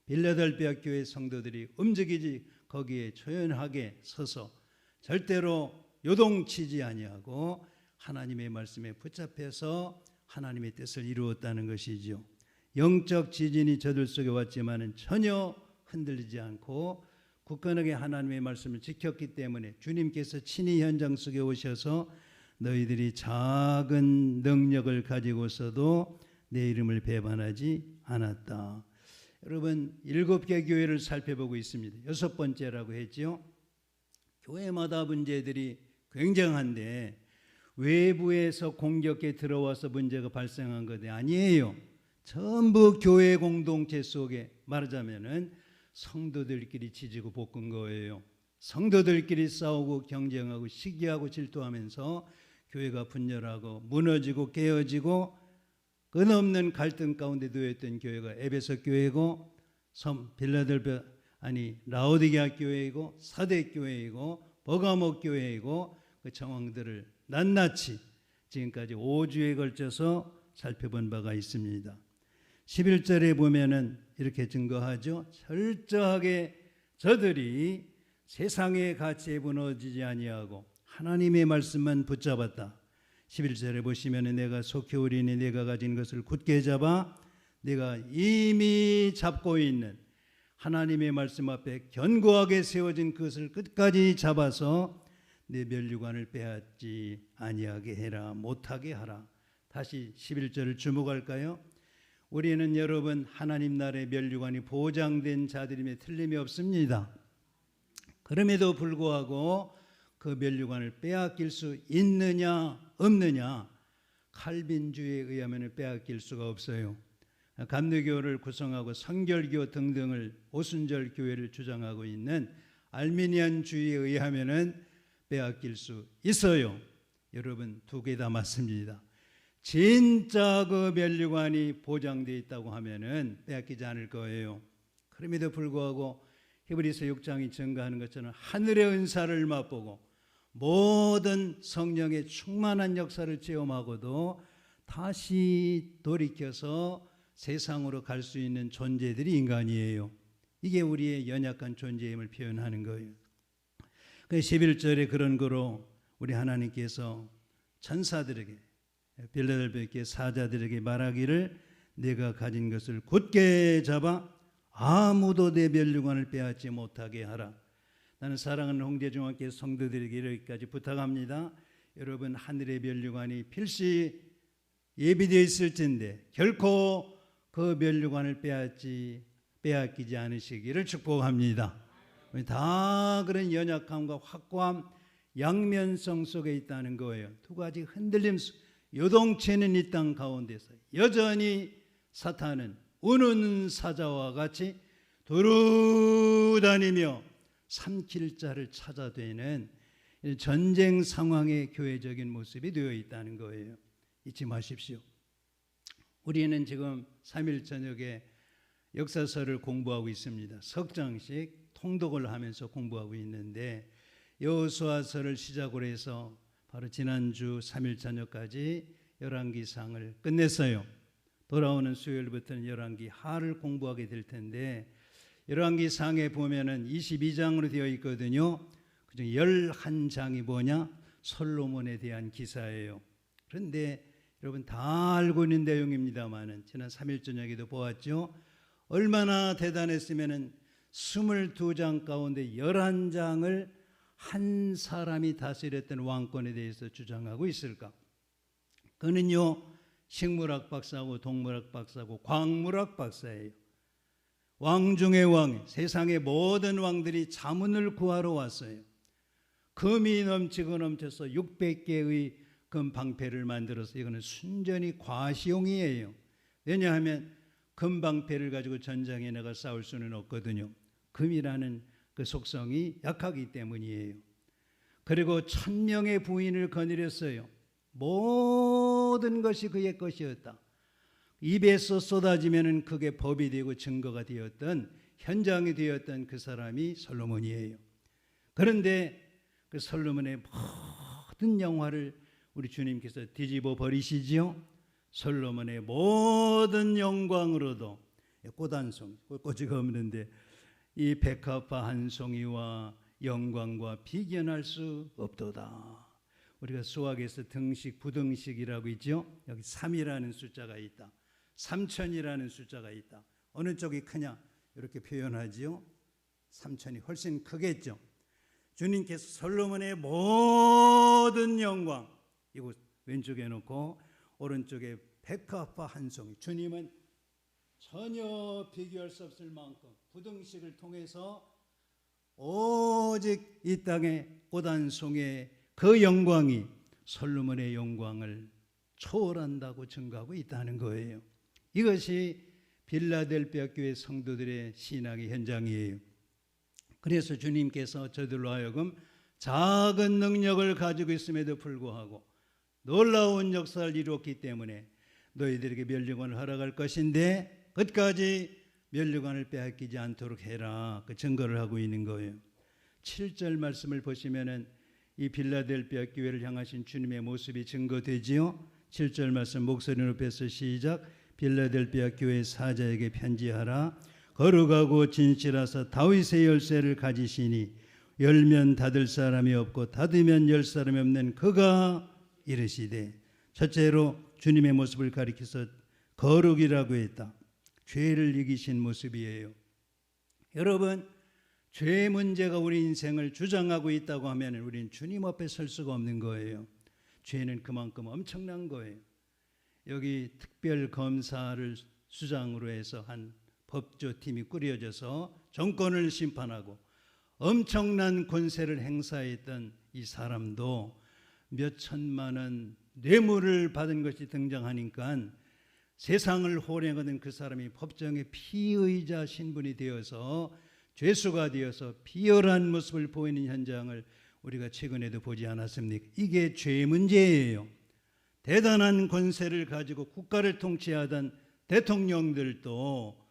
필라델피아 교회 성도들이 움직이지 거기에 초연하게 서서 절대로 요동치지 아니하고 하나님의 말씀에 붙잡혀서 하나님의 뜻을 이루었다는 것이죠. 영적 지진이 저들 속에 왔지만은 전혀 흔들리지 않고 굳건하게 하나님의 말씀을 지켰기 때문에 주님께서 친히 현장 속에 오셔서 너희들이 작은 능력을 가지고서도 내 이름을 배반하지 않았다. 여러분 7개 교회를 살펴보고 있습니다. 6번째라고 했죠. 교회마다 문제들이 굉장한데 외부에서 공격에 들어와서 문제가 발생한 것이 아니에요. 전부 교회 공동체 속에 말하자면은 성도들끼리 지지고 볶은 거예요. 성도들끼리 싸우고 경쟁하고 시기하고 질투하면서 교회가 분열하고 무너지고 깨어지고 끝없는 갈등 가운데 놓였던 교회가 에베소 교회고 빌라델피아 라오디게아 교회이고 사대 교회이고 버가모 교회이고 그 정황들을 낱낱이 지금까지 5주에 걸쳐서 살펴본 바가 있습니다. 11절에 보면은 이렇게 증거하죠. 철저하게 저들이 세상의 가치에 무너지지 아니하고 하나님의 말씀만 붙잡았다. 11절에 보시면 내가 속히 오리니 내가 가진 것을 굳게 잡아 내가 이미 잡고 있는 하나님의 말씀 앞에 견고하게 세워진 그것을 끝까지 잡아서 내 면류관을 빼앗지 아니하게 해라, 못하게 하라. 다시 11절을 주목할까요? 우리는 여러분 하나님 나라의 면류관이 보장된 자들임에 틀림이 없습니다. 그럼에도 불구하고 그 면류관을 빼앗길 수 있느냐 없느냐, 칼빈주의에 의하면 빼앗길 수가 없어요. 감리교를 구성하고 성결교 등등을 오순절 교회를 주장하고 있는 알미니안주의에 의하면 빼앗길 수 있어요. 여러분 두 개 다 맞습니다. 진짜 그 면류관이 보장되어 있다고 하면은 빼앗기지 않을 거예요. 그럼에도 불구하고 히브리서 6장이 증거하는 것처럼 하늘의 은사를 맛보고 모든 성령의 충만한 역사를 체험하고도 다시 돌이켜서 세상으로 갈 수 있는 존재들이 인간이에요. 이게 우리의 연약한 존재임을 표현하는 거예요. 11절에 그런 거로 우리 하나님께서 천사들에게 빌라델피아 교회 사자들에게 말하기를 내가 가진 것을 굳게 잡아 아무도 내 면류관을 빼앗지 못하게 하라. 나는 사랑하는 홍대중학교 성도들에게 이렇게까지 부탁합니다. 여러분 하늘의 면류관이 필시 예비되어 있을 텐데 결코 그 면류관을 빼앗기지 않으시기를 축복합니다. 다 그런 연약함과 확고함 양면성 속에 있다는 거예요. 두 가지 흔들림, 요동치는 이 땅 가운데서 여전히 사탄은 우는 사자와 같이 두루다니며 삼킬 자를 찾아대는 전쟁 상황의 교회적인 모습이 되어 있다는 거예요. 잊지 마십시오. 우리는 지금 3일 저녁에 역사서를 공부하고 있습니다. 석 장씩 통독을 하면서 공부하고 있는데 여호수아서를 시작으로 해서 바로 지난주 3일 저녁까지 열왕기상을 끝냈어요. 돌아오는 수요일부터는 열왕기 하를 공부하게 될 텐데 열왕기상에 보면은 22장으로 되어 있거든요. 그중 11장이 뭐냐? 솔로몬에 대한 기사예요. 그런데 여러분 다 알고 있는 내용입니다만은 지난 3일 저녁에도 보았죠. 얼마나 대단했으면은 22장 가운데 11장을 한 사람이 다스렸던 왕권에 대해서 주장하고 있을까? 그는요 식물학 박사고 동물학 박사고 광물학 박사예요. 왕 중의 왕, 세상의 모든 왕들이 자문을 구하러 왔어요. 금이 넘치고 넘쳐서 600개의 금 방패를 만들어서 이거는 순전히 과시용이에요. 왜냐하면 금 방패를 가지고 전장에 나가 싸울 수는 없거든요. 금이라는 그 속성이 약하기 때문이에요. 그리고 1000명의 부인을 거느렸어요. 모든 것이 그의 것이었다. 입에서 쏟아지면 그게 법이 되고 증거가 되었던, 현장이 되었던 그 사람이 솔로몬이에요. 그런데 그 솔로몬의 모든 영화를 우리 주님께서 뒤집어 버리시지요. 솔로몬의 모든 영광으로도 꽃 한 송이, 꽃이가 없는데 이 백합화 한 송이와 영광과 비견할 수 없도다. 우리가 수학에서 등식, 부등식이라고 있죠. 여기 3이라는 숫자가 있다. 3000이라는 숫자가 있다. 어느 쪽이 크냐? 이렇게 표현하지요. 3000이 훨씬 크겠죠. 주님께서 솔로몬의 모든 영광, 이곳 왼쪽에 놓고 오른쪽에 백합화 한 송이, 주님은 전혀 비교할 수 없을 만큼 부등식을 통해서 오직 이 땅에 꽃 한 송이의 그 영광이 솔로몬의 영광을 초월한다고 증거하고 있다는 거예요. 이것이 빌라델피아 교회 성도들의 신앙의 현장이에요. 그래서 주님께서 저들로 하여금 작은 능력을 가지고 있음에도 불구하고 놀라운 역사를 이루었기 때문에 너희들에게 멸류관을 허락할 것인데 끝까지 멸류관을 빼앗기지 않도록 해라. 그 증거를 하고 있는 거예요. 7절 말씀을 보시면은 이 빌라델피아 교회를 향하신 주님의 모습이 증거되지요. 7절 말씀 목소리 높여서 시작. 빌라델피아 교회 사자에게 편지하라. 거룩하고 진실하사 다윗의 열쇠를 가지시니 열면 닫을 사람이 없고 닫으면 열 사람이 없는 그가 이르시되, 첫째로 주님의 모습을 가리켜서 거룩이라고 했다. 죄를 이기신 모습이에요. 여러분, 죄 문제가 우리 인생을 주장하고 있다고 하면 우리는 주님 앞에 설 수가 없는 거예요. 죄는 그만큼 엄청난 거예요. 여기 특별검사를 수장으로 해서 한 법조팀이 꾸려져서 정권을 심판하고 엄청난 권세를 행사했던 이 사람도 몇 천만 원 뇌물을 받은 것이 등장하니까 세상을 호령하던 그 사람이 법정의 피의자 신분이 되어서 죄수가 되어서 비열한 모습을 보이는 현장을 우리가 최근에도 보지 않았습니까? 이게 죄 문제예요. 대단한 권세를 가지고 국가를 통치하던 대통령들도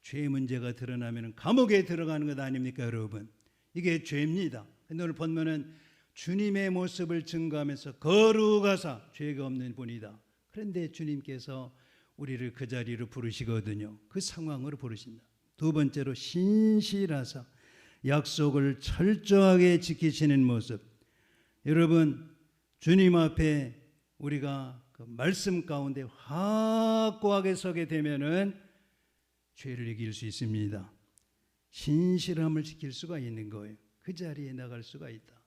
죄 문제가 드러나면 감옥에 들어가는 것 아닙니까, 여러분? 이게 죄입니다. 오늘 본문은 주님의 모습을 증거하면서 거룩하사 죄가 없는 분이다. 그런데 주님께서 우리를 그 자리로 부르시거든요. 그 상황으로 부르신다. 두 번째로 신실하사 약속을 철저하게 지키시는 모습. 여러분, 주님 앞에 우리가 그 말씀 가운데 확고하게 서게 되면은 죄를 이길 수 있습니다. 신실함을 지킬 수가 있는 거예요. 그 자리에 나갈 수가 있다.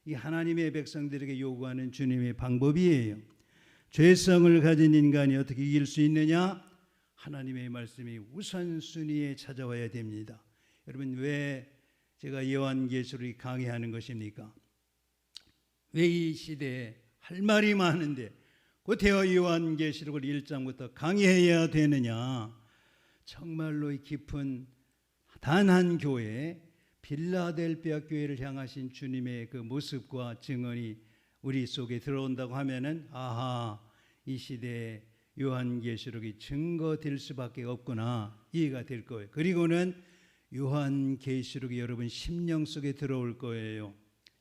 이 하나님의 백성들에게 요구하는 주님의 방법이에요. 죄성을 가진 인간이 어떻게 이길 수 있느냐? 하나님의 말씀이 우선순위에 찾아와야 됩니다. 여러분, 왜 제가 요한계시록을 강의하는 것입니까? 왜 이 시대에 할 말이 많은데 구태여 요한계시록을 1장부터 강의해야 되느냐? 정말로 이 깊은 단 한 교회, 빌라델피아 교회를 향하신 주님의 그 모습과 증언이 우리 속에 들어온다고 하면은 아하, 이 시대에 요한계시록이 증거될 수밖에 없구나, 이해가 될 거예요. 그리고는 요한계시록이 여러분 심령 속에 들어올 거예요.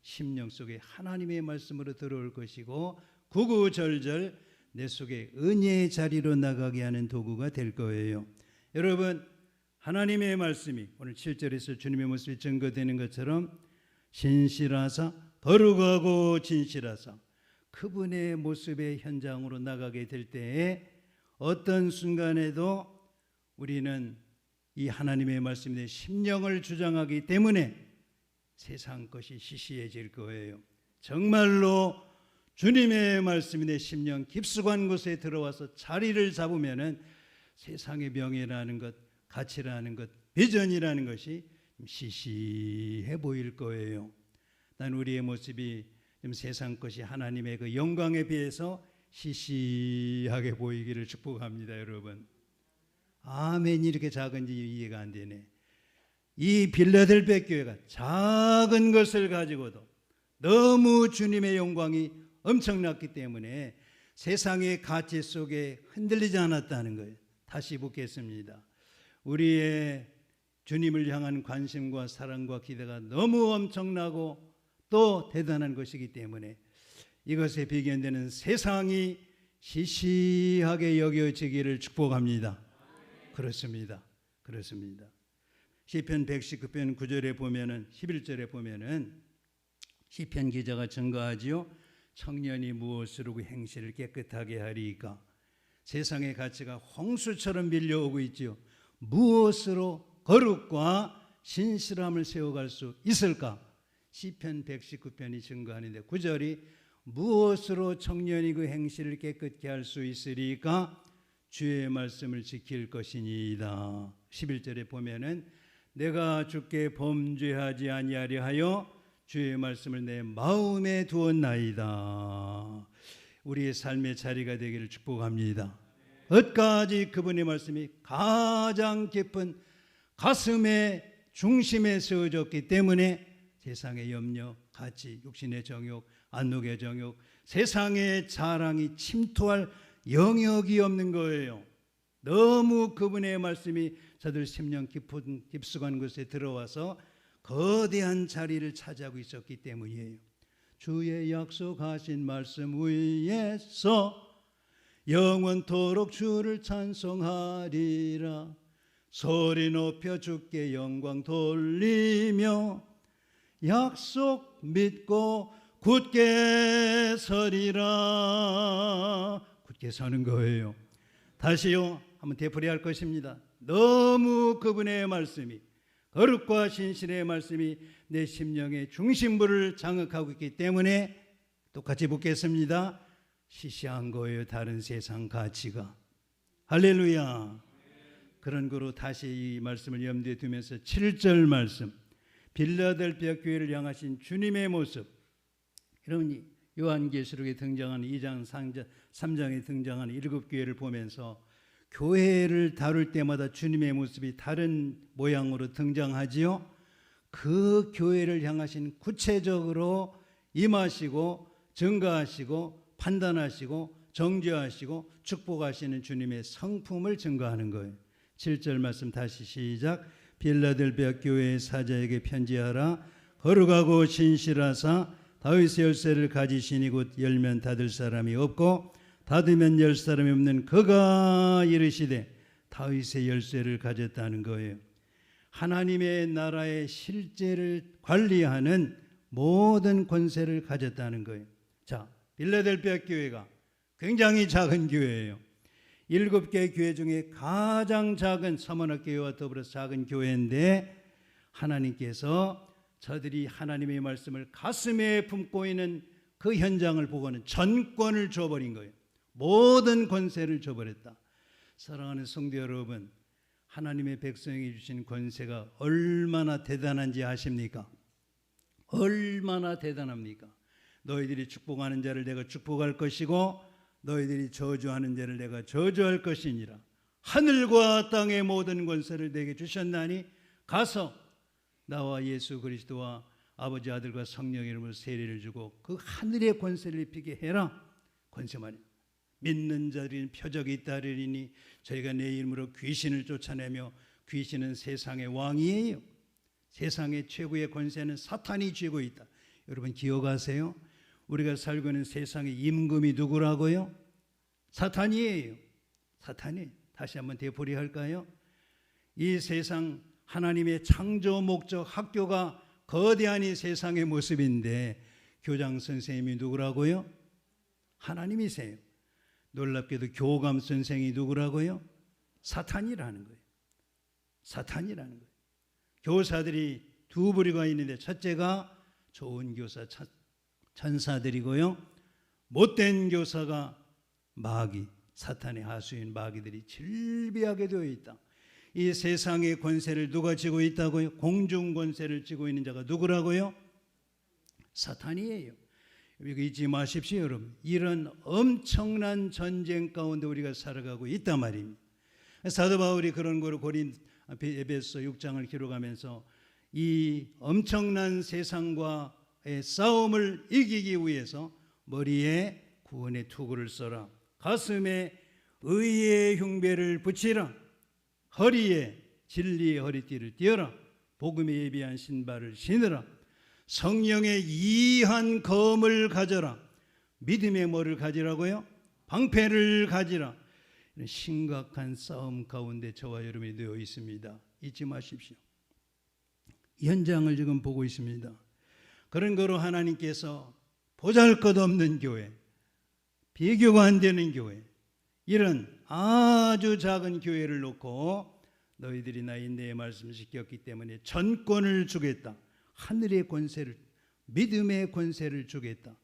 심령 속에 하나님의 말씀으로 들어올 것이고 구구절절 내 속에 은혜의 자리로 나가게 하는 도구가 될 거예요. 여러분, 하나님의 말씀이 오늘 7절에서 주님의 모습이 증거되는 것처럼 신실하사 거룩하고 진실하사 그분의 모습의 현장으로 나가게 될 때에 어떤 순간에도 우리는 이 하나님의 말씀에 대해 심령을 주장하기 때문에 세상 것이 시시해질 거예요. 정말로 주님의 말씀이 내 심령 깊숙한 곳에 들어와서 자리를 잡으면은 세상의 명예라는 것, 가치라는 것, 비전이라는 것이 시시해 보일 거예요. 난 우리의 모습이 좀 세상 것이 하나님의 그 영광에 비해서 시시하게 보이기를 축복합니다. 여러분, 아멘. 이렇게 작은지 이해가 안 되네. 이 빌라델비아 교회가 작은 것을 가지고도 너무 주님의 영광이 엄청났기 때문에 세상의 가치 속에 흔들리지 않았다는 거예요. 다시 묻겠습니다. 우리의 주님을 향한 관심과 사랑과 기대가 너무 엄청나고 또 대단한 것이기 때문에 이것에 비견되는 세상이 시시하게 여겨지기를 축복합니다. 그렇습니다. 그렇습니다. 시편 119편 9절에 보면은 11절에 보면은 시편 기자가 증거하지요. 청년이 무엇으로 그 행실을 깨끗하게 하리까? 세상의 가치가 홍수처럼 밀려오고 있지요. 무엇으로 거룩과 신실함을 세워갈 수 있을까? 시편 119편이 증거하는데 9절이 무엇으로 청년이 그 행실을 깨끗게 할 수 있으리까? 주의 말씀을 지킬 것이니이다. 11절에 보면은 내가 주께 범죄하지 아니하려 하여 주의 말씀을 내 마음에 두었나이다. 우리의 삶의 자리가 되기를 축복합니다. 끝까지 그분의 말씀이 가장 깊은 가슴의 중심에 세워졌기 때문에 세상의 염려, 가치, 육신의 정욕, 안목의 정욕, 세상의 자랑이 침투할 영역이 없는 거예요. 너무 그분의 말씀이 저들 심령 깊숙한 곳에 들어와서 거대한 자리를 차지하고 있었기 때문이에요. 주의 약속하신 말씀 위에서 영원토록 주를 찬송하리라. 소리 높여 주께 영광 돌리며 약속 믿고 굳게 서리라. 굳게 서는 거예요. 다시요, 한번 되풀이할 것입니다. 너무 그분의 말씀이, 거룩과 신실의 말씀이 내 심령의 중심부를 장악하고 있기 때문에 똑같이 묻겠습니다. 시시한 거예요. 다른 세상 가치가. 할렐루야. 그런 거로 다시 이 말씀을 염두에 두면서 7절 말씀, 빌라델비아 교회를 향하신 주님의 모습. 여러분, 요한계시록에 등장하는 2장 3장에 등장하는 7교회를 보면서 교회를 다룰 때마다 주님의 모습이 다른 모양으로 등장하지요. 그 교회를 향하신 구체적으로 임하시고 증거하시고 판단하시고 정죄하시고 축복하시는 주님의 성품을 증거하는 거예요. 7절 말씀 다시 시작. 빌라델비아 교회의 사자에게 편지하라. 거룩하고 신실하사 다윗의 열쇠를 가지시니 곧 열면 닫을 사람이 없고 닫으면 열 사람이 없는 그가 이르시되 다윗의 열쇠를 가졌다는 거예요. 하나님의 나라의 실제를 관리하는 모든 권세를 가졌다는 거예요. 자, 빌라델비아 교회가 굉장히 작은 교회예요. 7개 교회 중에 가장 작은 서머너 교회와 더불어 작은 교회인데 하나님께서 저들이 하나님의 말씀을 가슴에 품고 있는 그 현장을 보고는 전권을 줘버린 거예요. 모든 권세를 줘버렸다. 사랑하는 성도 여러분, 하나님의 백성에게 주신 권세가 얼마나 대단한지 아십니까? 얼마나 대단합니까? 너희들이 축복하는 자를 내가 축복할 것이고 너희들이 저주하는 자를 내가 저주할 것이니라. 하늘과 땅의 모든 권세를 내게 주셨나니 가서 나와 예수 그리스도와 아버지 아들과 성령의 이름으로 세례를 주고 그 하늘의 권세를 입히게 해라. 권세만 믿는 자들은 표적이 있다리니 저희가 내 이름으로 귀신을 쫓아내며 귀신은 세상의 왕이에요. 세상의 최고의 권세는 사탄이 쥐고 있다. 여러분 기억하세요? 우리가 살고 있는 세상의 임금이 누구라고요? 사탄이에요. 사탄이. 다시 한번 되풀이할까요? 이 세상 하나님의 창조 목적 학교가 거대한 이 세상의 모습인데 교장 선생님이 누구라고요? 하나님이세요. 놀랍게도 교감 선생이 누구라고요? 사탄이라는 거예요. 사탄이라는 거예요. 교사들이 두 부류가 있는데 첫째가 좋은 교사 천사들이고요. 못된 교사가 마귀, 사탄의 하수인 마귀들이 질비하게 되어 있다. 이 세상의 권세를 누가 쥐고 있다고요? 공중 권세를 쥐고 있는 자가 누구라고요? 사탄이에요. 이거 잊지 마십시오, 여러분. 이런 엄청난 전쟁 가운데 우리가 살아가고 있단 말입니다. 사도 바울이 그런 거로 에베소 6장을 기록하면서 이 엄청난 세상과의 싸움을 이기기 위해서 머리에 구원의 투구를 써라, 가슴에 의의 흉배를 붙이라, 허리에 진리의 허리띠를 띠어라, 복음에 예비한 신발을 신으라, 성령의 이한 검을 가져라. 믿음의 뭐를 가지라고요? 방패를 가지라. 이런 심각한 싸움 가운데 저와 여러분이 놓여 있습니다. 잊지 마십시오. 현장을 지금 보고 있습니다. 그런 거로 하나님께서 보잘것없는 교회, 비교가 안 되는 교회, 이런 아주 작은 교회를 놓고 너희들이 나 인내의 말씀을 지켰기 때문에 전권을 주겠다, 하늘의 권세를, 믿음의 권세를 주겠다.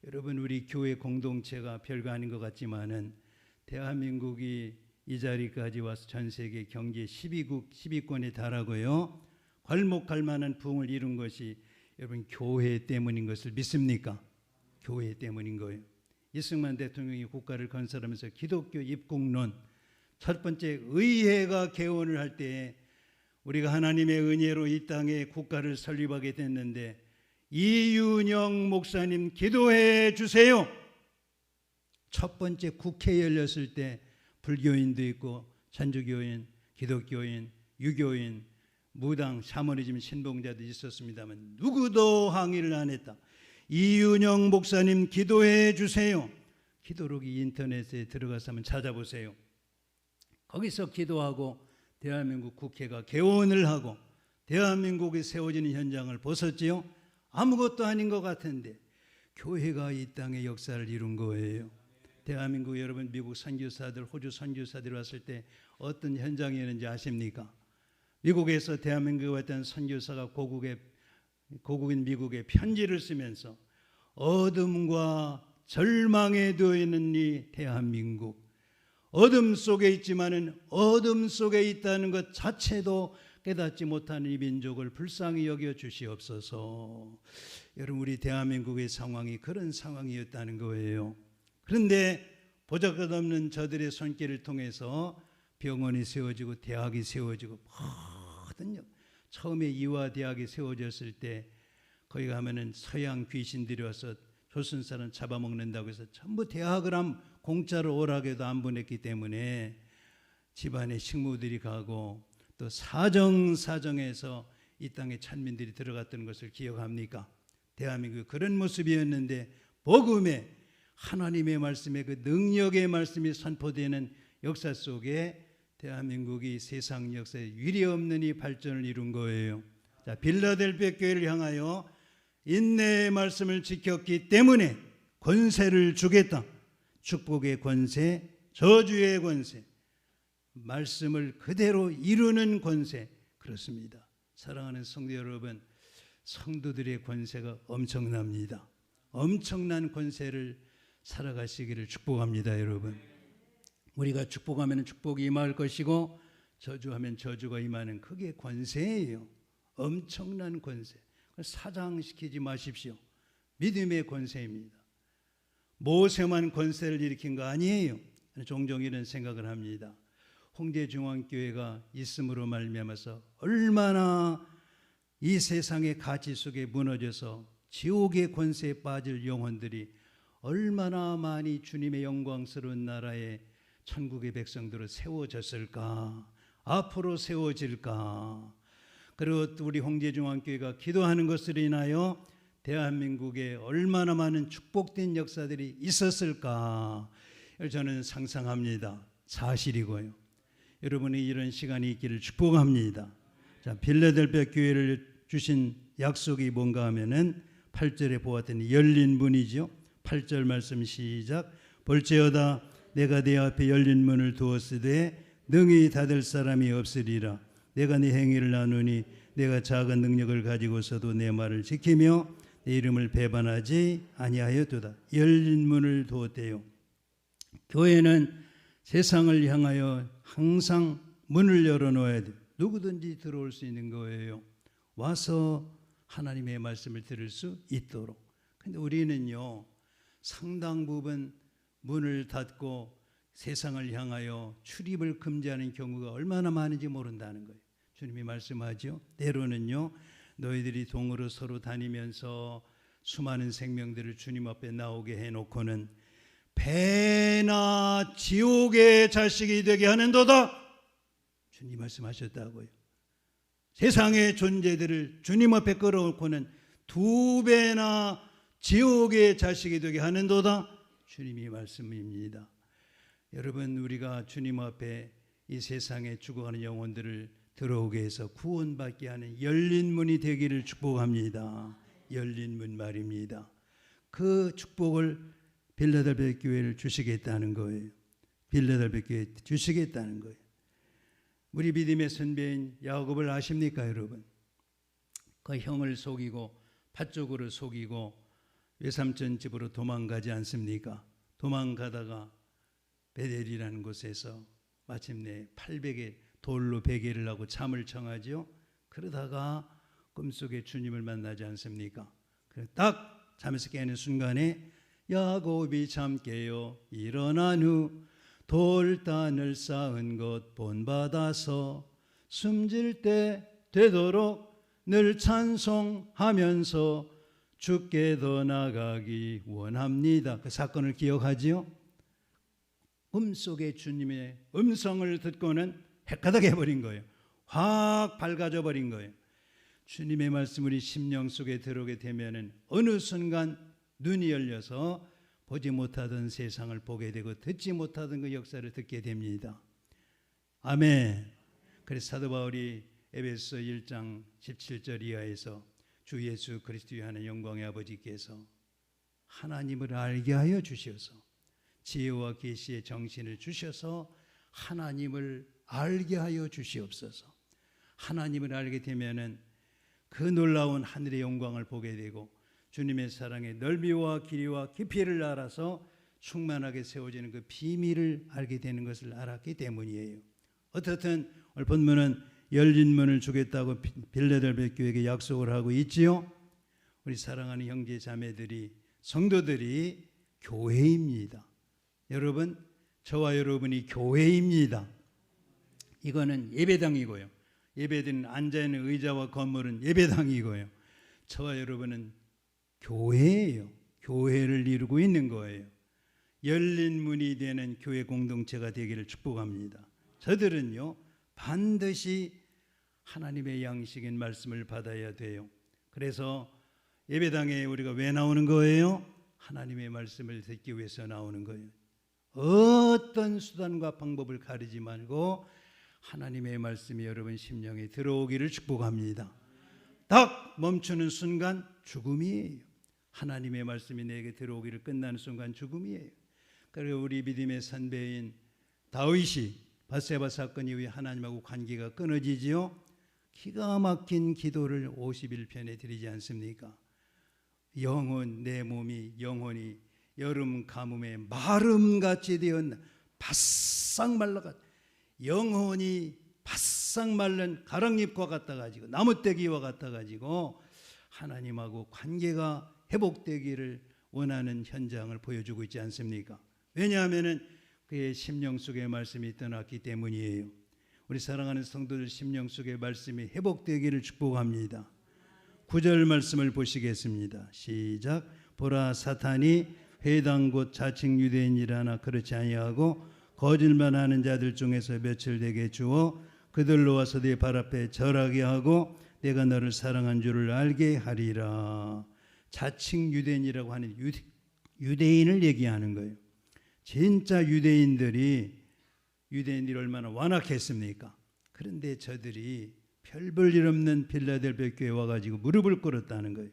여러분, 우리 교회 공동체가 별거 아닌 것 같지만은 대한민국이 이 자리까지 와서 전 세계 경제 10위권에 달하고요, 괄목할 만한 부흥을 이룬 것이 여러분 교회 때문인 것을 믿습니까? 교회 때문인 거예요. 이승만 대통령이 국가를 건설하면서 기독교 입국론, 첫 번째 의회가 개원을 할 때에 우리가 하나님의 은혜로 이 땅에 국가를 설립하게 됐는데, 이윤영 목사님 기도해 주세요. 첫 번째 국회 열렸을 때 불교인도 있고 천주교인, 기독교인, 유교인, 무당, 샤머니즘 신봉자도 있었습니다만 누구도 항의를 안 했다. 이윤영 목사님 기도해 주세요. 기도록이 인터넷에 들어가서 한번 찾아보세요. 거기서 기도하고 대한민국 국회가 개원을 하고 대한민국이 세워지는 현장을 보셨지요? 아무것도 아닌 것 같은데 교회가 이 땅의 역사를 이룬 거예요. 대한민국 여러분, 미국 선교사들, 호주 선교사들이 왔을 때 어떤 현장이었는지 아십니까? 미국에서 대한민국에 왔던 선교사가 고국인 미국에 편지를 쓰면서 어둠과 절망에 놓여 있는 이 대한민국, 어둠 속에 있지만은 어둠 속에 있다는 것 자체도 깨닫지 못하는 이 민족을 불쌍히 여겨 주시옵소서. 여러분, 우리 대한민국의 상황이 그런 상황이었다는 거예요. 그런데 보잘것없는 저들의 손길을 통해서 병원이 세워지고 대학이 세워지고 모든, 처음에 이화대학이 세워졌을 때 거기 가면은 서양 귀신들이 와서 조선사람 잡아먹는다고 해서 전부 대학을 공짜로 오라게도 안 보냈기 때문에 집안에 식모들이 가고 또 사정에서 이 땅에 천민들이 들어갔던 것을 기억합니까? 대한민국이 그런 모습이었는데 복음의 하나님의 말씀의 그 능력의 말씀이 선포되는 역사 속에 대한민국이 세상 역사에 위례없는 이 발전을 이룬 거예요. 자, 빌라델피아 교회를 향하여 인내의 말씀을 지켰기 때문에 권세를 주겠다. 축복의 권세, 저주의 권세, 말씀을 그대로 이루는 권세. 그렇습니다. 사랑하는 성도 여러분, 성도들의 권세가 엄청납니다. 엄청난 권세를 살아가시기를 축복합니다. 여러분, 우리가 축복하면 축복이 임할 것이고 저주하면 저주가 임하는 그게 권세예요. 엄청난 권세. 사장시키지 마십시오. 믿음의 권세입니다. 모세만 권세를 일으킨 거 아니에요. 종종 이런 생각을 합니다. 홍대중앙교회가 있음으로 말미암아서 얼마나 이 세상의 가치 속에 무너져서 지옥의 권세에 빠질 영혼들이 얼마나 많이 주님의 영광스러운 나라에 천국의 백성들로 세워졌을까, 앞으로 세워질까. 그리고 또 우리 홍대중앙교회가 기도하는 것으로 인하여 대한민국에 얼마나 많은 축복된 역사들이 있었을까, 저는 상상합니다. 사실이고요. 여러분이 이런 시간이 있기를 축복합니다. 자, 빌라델피아 교회를 주신 약속이 뭔가 하면은 8절에 보았더니 열린 문이죠. 8절 말씀 시작. 볼지어다 내가 네 앞에 열린 문을 두었으되 능히 닫을 사람이 없으리라. 내가 네 행위를 나누니 내가 작은 능력을 가지고서도 내 말을 지키며 내 이름을 배반하지 아니하였도다. 열린 문을 두었대요. 교회는 세상을 향하여 항상 문을 열어놓아야 돼. 누구든지 들어올 수 있는 거예요. 와서 하나님의 말씀을 들을 수 있도록. 근데 우리는요, 상당 부분 문을 닫고 세상을 향하여 출입을 금지하는 경우가 얼마나 많은지 모른다는 거예요. 주님이 말씀하죠. 때로는요, 너희들이 동으로 서로 다니면서 수많은 생명들을 주님 앞에 나오게 해놓고는 배나 지옥의 자식이 되게 하는도다. 주님 말씀하셨다고요. 세상의 존재들을 주님 앞에 끌어올고는 2배나 지옥의 자식이 되게 하는도다. 주님이 말씀입니다. 여러분, 우리가 주님 앞에 이 세상에 죽어가는 영혼들을 들어오게 해서 구원받게 하는 열린 문이 되기를 축복합니다. 열린 문 말입니다. 그 축복을 빌라델비아 교회를 주시겠다는 거예요. 빌라델비아 교회 주시겠다는 거예요. 우리 믿음의 선배인 야곱을 아십니까, 여러분? 그 형을 속이고 팥쪽으로 속이고 외삼촌 집으로 도망가지 않습니까? 도망가다가 베델이라는 곳에서 마침내 800에 돌로 베개를 하고 잠을 청하죠. 그러다가 꿈속에 주님을 만나지 않습니까? 딱 잠에서 깨는 순간에 야곱이 잠 깨어 일어난 후 돌단을 쌓은 것 본받아서 숨질 때 되도록 늘 찬송하면서 주께 더 나가기 원합니다. 그 사건을 기억하지요? 꿈속에 주님의 음성을 듣고는 헷가닥해버린 거예요. 확 밝아져 버린 거예요. 주님의 말씀 우리 심령 속에 들어오게 되면은 어느 순간 눈이 열려서 보지 못하던 세상을 보게 되고 듣지 못하던 그 역사를 듣게 됩니다. 아멘. 그래서 사도 바울이 에베소 1장 17절 이하에서 주 예수 그리스도의 하는 영광의 아버지께서 하나님을 알게 하여 주셔서 지혜와 계시의 정신을 주셔서 하나님을 알게 하여 주시옵소서. 하나님을 알게 되면은 그 놀라운 하늘의 영광을 보게 되고 주님의 사랑의 넓이와 길이와 깊이를 알아서 충만하게 세워지는 그 비밀을 알게 되는 것을 알았기 때문이에요. 어떻든 오늘 본문은 열린 문을 주겠다고 빌라델비아 교회에게 약속을 하고 있지요. 우리 사랑하는 형제 자매들이, 성도들이 교회입니다. 여러분, 저와 여러분이 교회입니다. 이거는 예배당이고요. 예배드리는 앉아있는 의자와 건물은 예배당이고요. 저와 여러분은 교회예요. 교회를 이루고 있는 거예요. 열린 문이 되는 교회 공동체가 되기를 축복합니다. 저들은요, 반드시 하나님의 양식인 말씀을 받아야 돼요. 그래서 예배당에 우리가 왜 나오는 거예요? 하나님의 말씀을 듣기 위해서 나오는 거예요. 어떤 수단과 방법을 가리지 말고 하나님의 말씀이 여러분 심령에 들어오기를 축복합니다. 딱 멈추는 순간 죽음이에요. 하나님의 말씀이 내게 들어오기를 끝나는 순간 죽음이에요. 그리고 우리 믿음의 선배인 다윗이 밧세바 사건 이후에 하나님하고 관계가 끊어지지요. 기가 막힌 기도를 51편에 드리지 않습니까? 영혼, 내 몸이 영혼이 여름 가뭄에 마름같이 되었나, 바싹 말라가 영혼이 바싹 말른 가랑잎과 같아 가지고 나무떼기와 같아 가지고 하나님하고 관계가 회복되기를 원하는 현장을 보여주고 있지 않습니까? 왜냐하면은 그의 심령 속에 말씀이 떠났기 때문이에요. 우리 사랑하는 성도들 심령 속에 말씀이 회복되기를 축복합니다. 9절 말씀을 보시겠습니다. 시작. 보라, 사탄이 회당 곧 자칭 유대인이라나 그렇지 아니하고 거짓말하는 자들 중에서 며칠 되게 주어 그들로 와서 네 발 앞에 절하게 하고 내가 너를 사랑한 줄을 알게 하리라. 자칭 유대인이라고 하는 유대인을 얘기하는 거예요. 진짜 유대인들이 얼마나 완악했습니까? 그런데 저들이 별 볼 일 없는 빌라델비아 교회에 와가지고 무릎을 꿇었다는 거예요.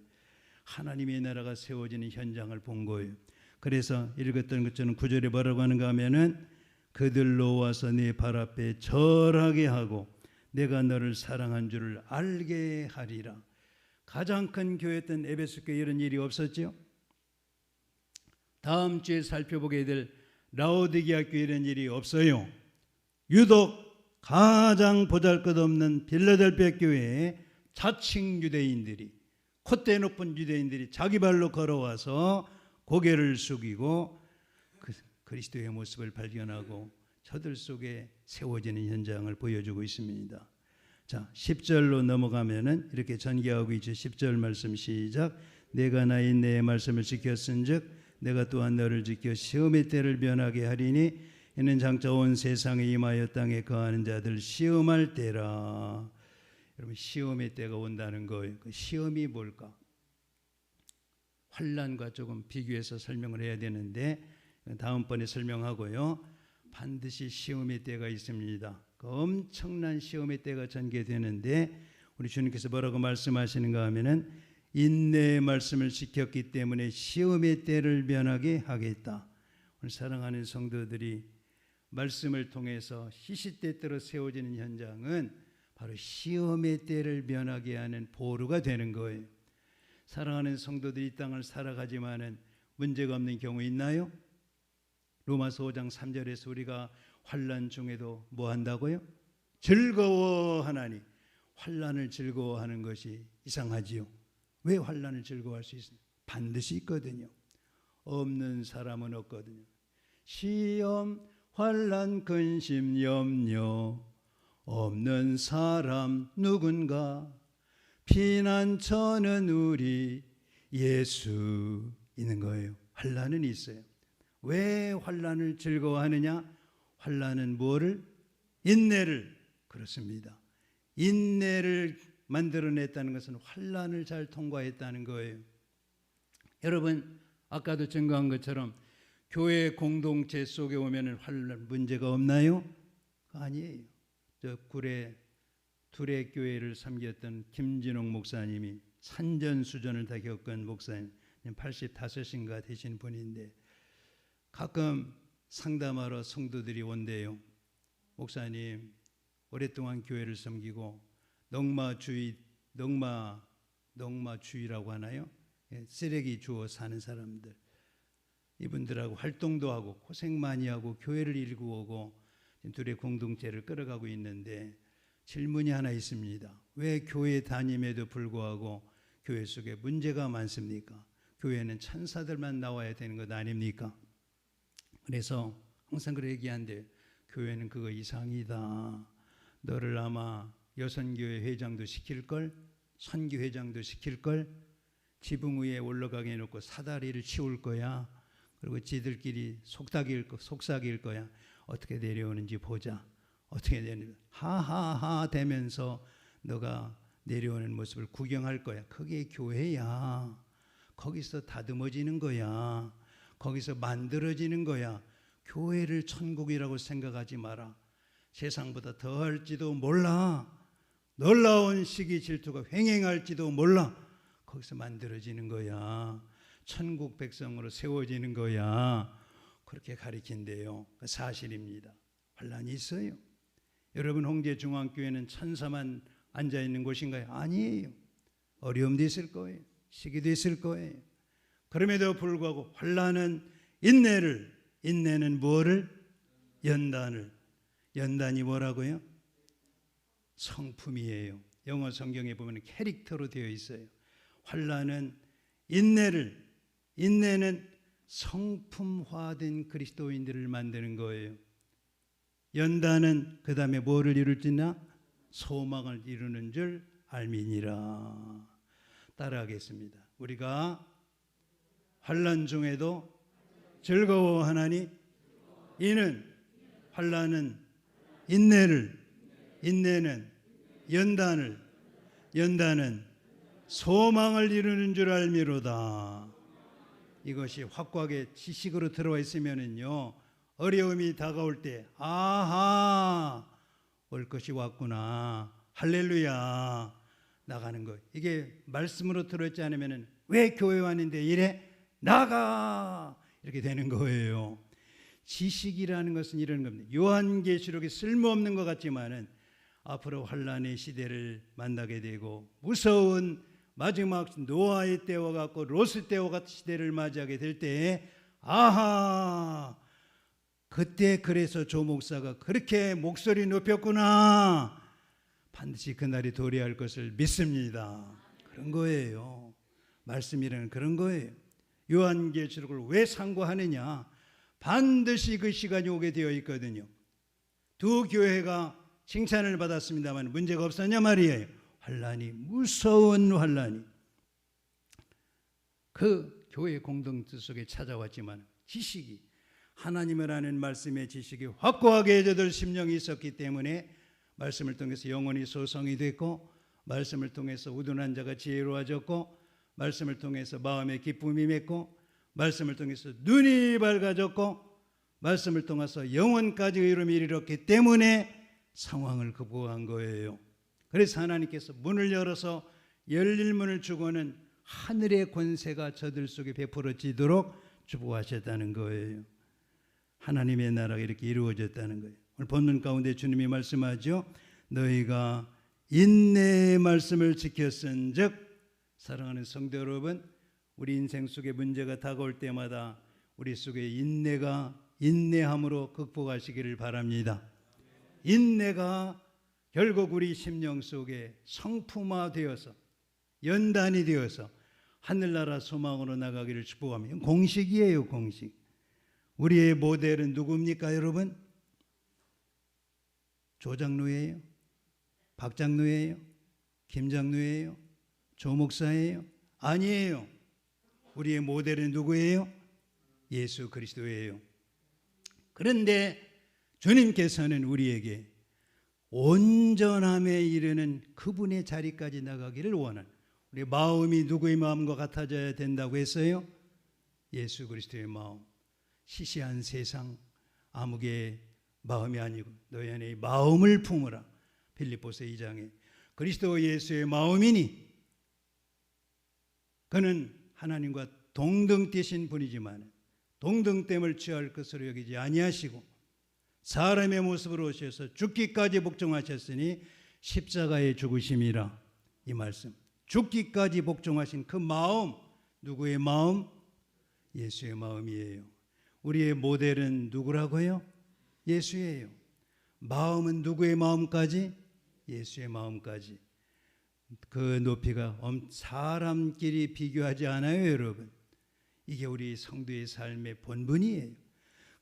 하나님의 나라가 세워지는 현장을 본 거예요. 그래서 읽었던 것처럼 9절에 뭐라고 하는가 하면은 그들로 와서 네 발 앞에 절하게 하고 내가 너를 사랑한 줄을 알게 하리라. 가장 큰 교회였던 에베소 교회 이런 일이 없었죠. 다음 주에 살펴보게 될 라오디게아 교회 이런 일이 없어요. 유독 가장 보잘것없는 빌라델비아 교회의 자칭 유대인들이 콧대 높은 유대인들이 자기 발로 걸어와서 고개를 숙이고 그리스도의 모습을 발견하고 저들 속에 세워지는 현장을 보여주고 있습니다. 자, 10절로 넘어가면은 이렇게 전개하고 있죠. 10절 말씀 시작. 내가 나 인내의 말씀을 지켰은즉 내가 또한 너를 지켜 시험의 때를 변하게 하리니 이는 장차 온 세상에 임하여 땅에 거하는 자들 시험할 때라. 여러분, 시험의 때가 온다는 거예요. 그 시험이 뭘까? 환난과 조금 비교해서 설명을 해야 되는데 다음번에 설명하고요. 반드시 시험의 때가 있습니다. 그 엄청난 시험의 때가 전개되는데 우리 주님께서 뭐라고 말씀하시는가 하면은 인내의 말씀을 지켰기 때문에 시험의 때를 면하게 하겠다. 오늘 사랑하는 성도들이 말씀을 통해서 시시때때로 세워지는 현장은 바로 시험의 때를 면하게 하는 보루가 되는 거예요. 사랑하는 성도들이 이 땅을 살아가지만은 문제가 없는 경우 있나요? 로마서 5장 3절에서 우리가 환난 중에도 뭐 한다고요? 즐거워하나니. 환난을 즐거워하는 것이 이상하지요. 왜 환난을 즐거워할 수 있어요? 반드시 있거든요. 없는 사람은 없거든요. 시험, 환난, 근심, 염려 없는 사람 누군가. 피난처는 우리 예수 있는 거예요. 환난은 있어요. 왜 환난을 즐거워하느냐? 환난은 뭐를? 인내를. 그렇습니다. 인내를 만들어냈다는 것은 환난을 잘 통과했다는 거예요. 여러분, 아까도 증거한 것처럼 교회 공동체 속에 오면 환난 문제가 없나요? 아니에요. 저 둘의 교회를 섬겼던 김진홍 목사님이 산전수전을 다 겪은 목사님, 85인가 되신 분인데 가끔 상담하러 성도들이 온대요. 목사님, 오랫동안 교회를 섬기고 농마주의라고 하나요? 쓰레기 주워 사는 사람들, 이분들하고 활동도 하고 고생 많이 하고 교회를 일구고 둘의 공동체를 끌어가고 있는데 질문이 하나 있습니다. 왜 교회 다님에도 불구하고 교회 속에 문제가 많습니까? 교회는 천사들만 나와야 되는 것 아닙니까? 그래서 항상 그렇게 얘기한대요. 교회는 그거 이상이다. 너를 아마 여선교회 회장도 시킬걸, 선교회장도 시킬걸, 지붕 위에 올라가게 해놓고 사다리를 치울 거야. 그리고 지들끼리 속삭일 거야. 어떻게 내려오는지 보자. 어떻게 내려오는지. 하하하 되면서 너가 내려오는 모습을 구경할 거야. 그게 교회야. 거기서 다듬어지는 거야. 거기서 만들어지는 거야. 교회를 천국이라고 생각하지 마라. 세상보다 더할지도 몰라. 놀라운 시기 질투가 횡행할지도 몰라. 거기서 만들어지는 거야. 천국 백성으로 세워지는 거야. 그렇게 가리킨대요. 사실입니다. 환난이 있어요. 여러분, 홍제중앙교회는 천사만 앉아있는 곳인가요? 아니에요. 어려움도 있을 거예요. 시기도 있을 거예요. 그럼에도 불구하고 환난은 인내는 뭐를? 연단이 뭐라고요? 성품이에요. 영어 성경에 보면 캐릭터로 되어 있어요. 환난은 인내는 성품화된 그리스도인들을 만드는 거예요. 연단은 그 다음에 뭐를 이룰지나? 소망을 이루는 줄 알미니라. 따라하겠습니다. 우리가 환난 중에도 즐거워하나니 이는 환난은 인내는 연단은 소망을 이루는 줄 알미로다. 이것이 확고하게 지식으로 들어와 있으면은요, 어려움이 다가올 때 아하, 올 것이 왔구나, 할렐루야 나가는 거. 이게 말씀으로 들어있지 않으면은 왜 교회 왔는데 이래? 나가! 이렇게 되는 거예요. 지식이라는 것은 이런 겁니다. 요한계시록이 쓸모없는 것 같지만은 앞으로 환난의 시대를 만나게 되고 무서운 마지막 노아의 때와 같고 롯의 때와 같은 시대를 맞이하게 될 때에 아하, 그때 그래서 조 목사가 그렇게 목소리 높였구나. 반드시 그날이 도래할 것을 믿습니다. 그런 거예요. 말씀이라는 그런 거예요. 요한계시록을 왜 상고하느냐? 반드시 그 시간이 오게 되어 있거든요. 두 교회가 칭찬을 받았습니다만 문제가 없었냐 말이에요. 환란이, 무서운 환란이 그 교회 공동체 속에 찾아왔지만 지식이, 하나님을 아는 말씀의 지식이 확고하게 해져들 심령이 있었기 때문에 말씀을 통해서 영혼이 소성이 됐고, 말씀을 통해서 우둔한 자가 지혜로워졌고, 말씀을 통해서 마음의 기쁨이 맺고, 말씀을 통해서 눈이 밝아졌고, 말씀을 통해서 영혼까지 의로움이 이르렀기 때문에 상황을 극복한 거예요. 그래서 하나님께서 문을 열어서 열릴 문을 주고는 하늘의 권세가 저들 속에 베풀어지도록 축복하셨다는 거예요. 하나님의 나라가 이렇게 이루어졌다는 거예요. 오늘 본문 가운데 주님이 말씀하죠. 너희가 인내의 말씀을 지켰은즉, 사랑하는 성도 여러분, 우리 인생 속에 문제가 다가올 때마다 우리 속에 인내함으로 극복하시기를 바랍니다. 인내가 결국 우리 심령 속에 성품화되어서 연단이 되어서 하늘나라 소망으로 나가기를 축복합니다. 공식이에요, 공식. 우리의 모델은 누굽니까, 여러분? 조장로예요? 박장로예요? 김장로예요? 조목사예요? 아니에요. 우리의 모델은 누구예요? 예수 그리스도예요. 그런데 주님께서는 우리에게 온전함에 이르는 그분의 자리까지 나가기를 원하는, 우리 마음이 누구의 마음과 같아져야 된다고 했어요? 예수 그리스도의 마음. 시시한 세상 아무개 마음이 아니고 너희 안에 마음을 품으라. 빌립보서 2장에 그리스도 예수의 마음이니, 그는 하나님과 동등 뛰신 분이지만 동등됨을 취할 것으로 여기지 아니하시고 사람의 모습으로 오셔서 죽기까지 복종하셨으니 십자가의 죽으심이라. 이 말씀, 죽기까지 복종하신 그 마음, 누구의 마음? 예수의 마음이에요. 우리의 모델은 누구라고요? 예수예요. 마음은 누구의 마음까지? 예수의 마음까지. 그 높이가 사람끼리 비교하지 않아요, 여러분. 이게 우리 성도의 삶의 본분이에요.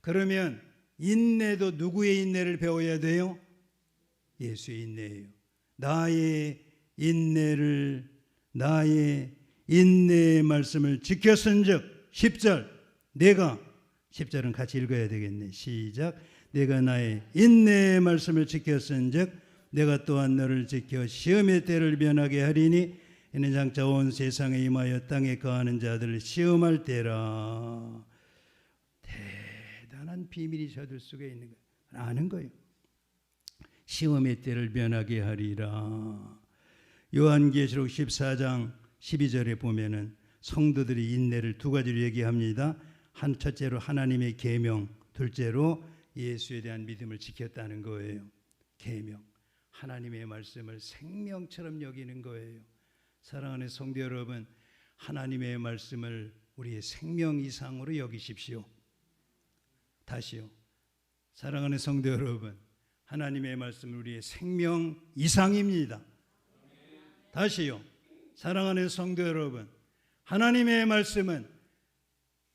그러면 인내도 누구의 인내를 배워야 돼요? 예수의 인내예요. 나의 인내의 말씀을 지켰은즉, 10절, 내가, 10절은 같이 읽어야 되겠네. 시작. 내가 나의 인내의 말씀을 지켰은즉 내가 또한 너를 지켜 시험의 때를 면하게 하리니 이는 장차 온 세상에 임하여 땅에 거하는 자들을 시험할 때라. 대단한 비밀이 저들 속에 있는 거예요. 아는 거예요. 시험의 때를 면하게 하리라. 요한계시록 14장 12절에 보면은 성도들이 인내를 두 가지로 얘기합니다. 첫째로 하나님의 계명, 둘째로 예수에 대한 믿음을 지켰다는 거예요. 계명, 하나님의 말씀을 생명처럼 여기는 거예요. 사랑하는 성도 여러분, 하나님의 말씀을 우리의 생명 이상으로 여기십시오. 다시요. 사랑하는 성도 여러분, 하나님의 말씀은 우리의 생명 이상입니다. 다시요. 사랑하는 성도 여러분, 하나님의 말씀은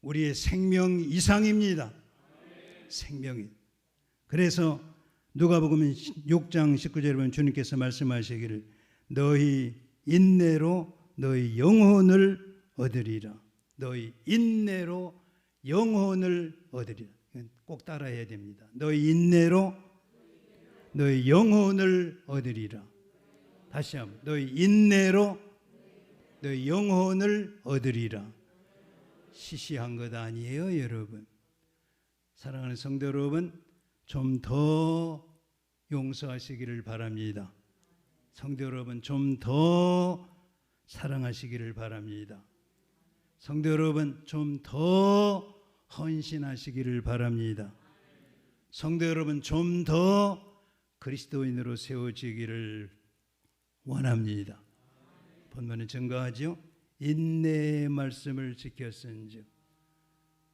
우리의 생명 이상입니다. 생명이. 그래서 누가복음 6장 19절에 보면 주님께서 말씀하시기를 너희 인내로 너희 영혼을 얻으리라. 너희 인내로 영혼을 얻으리라. 꼭 따라해야 됩니다. 너희 인내로 너희 영혼을 얻으리라. 다시 한번, 너희 인내로 너희 영혼을 얻으리라. 시시한 것 아니에요, 여러분. 사랑하는 성도 여러분, 좀 더 용서하시기를 바랍니다. 성도 여러분, 좀 더 사랑하시기를 바랍니다. 성도 여러분, 좀 더 헌신하시기를 바랍니다. 성도 여러분, 좀 더 그리스도인으로 세워지기를 원합니다. 본문은 증거하죠. 인내의 말씀을 지켰은즉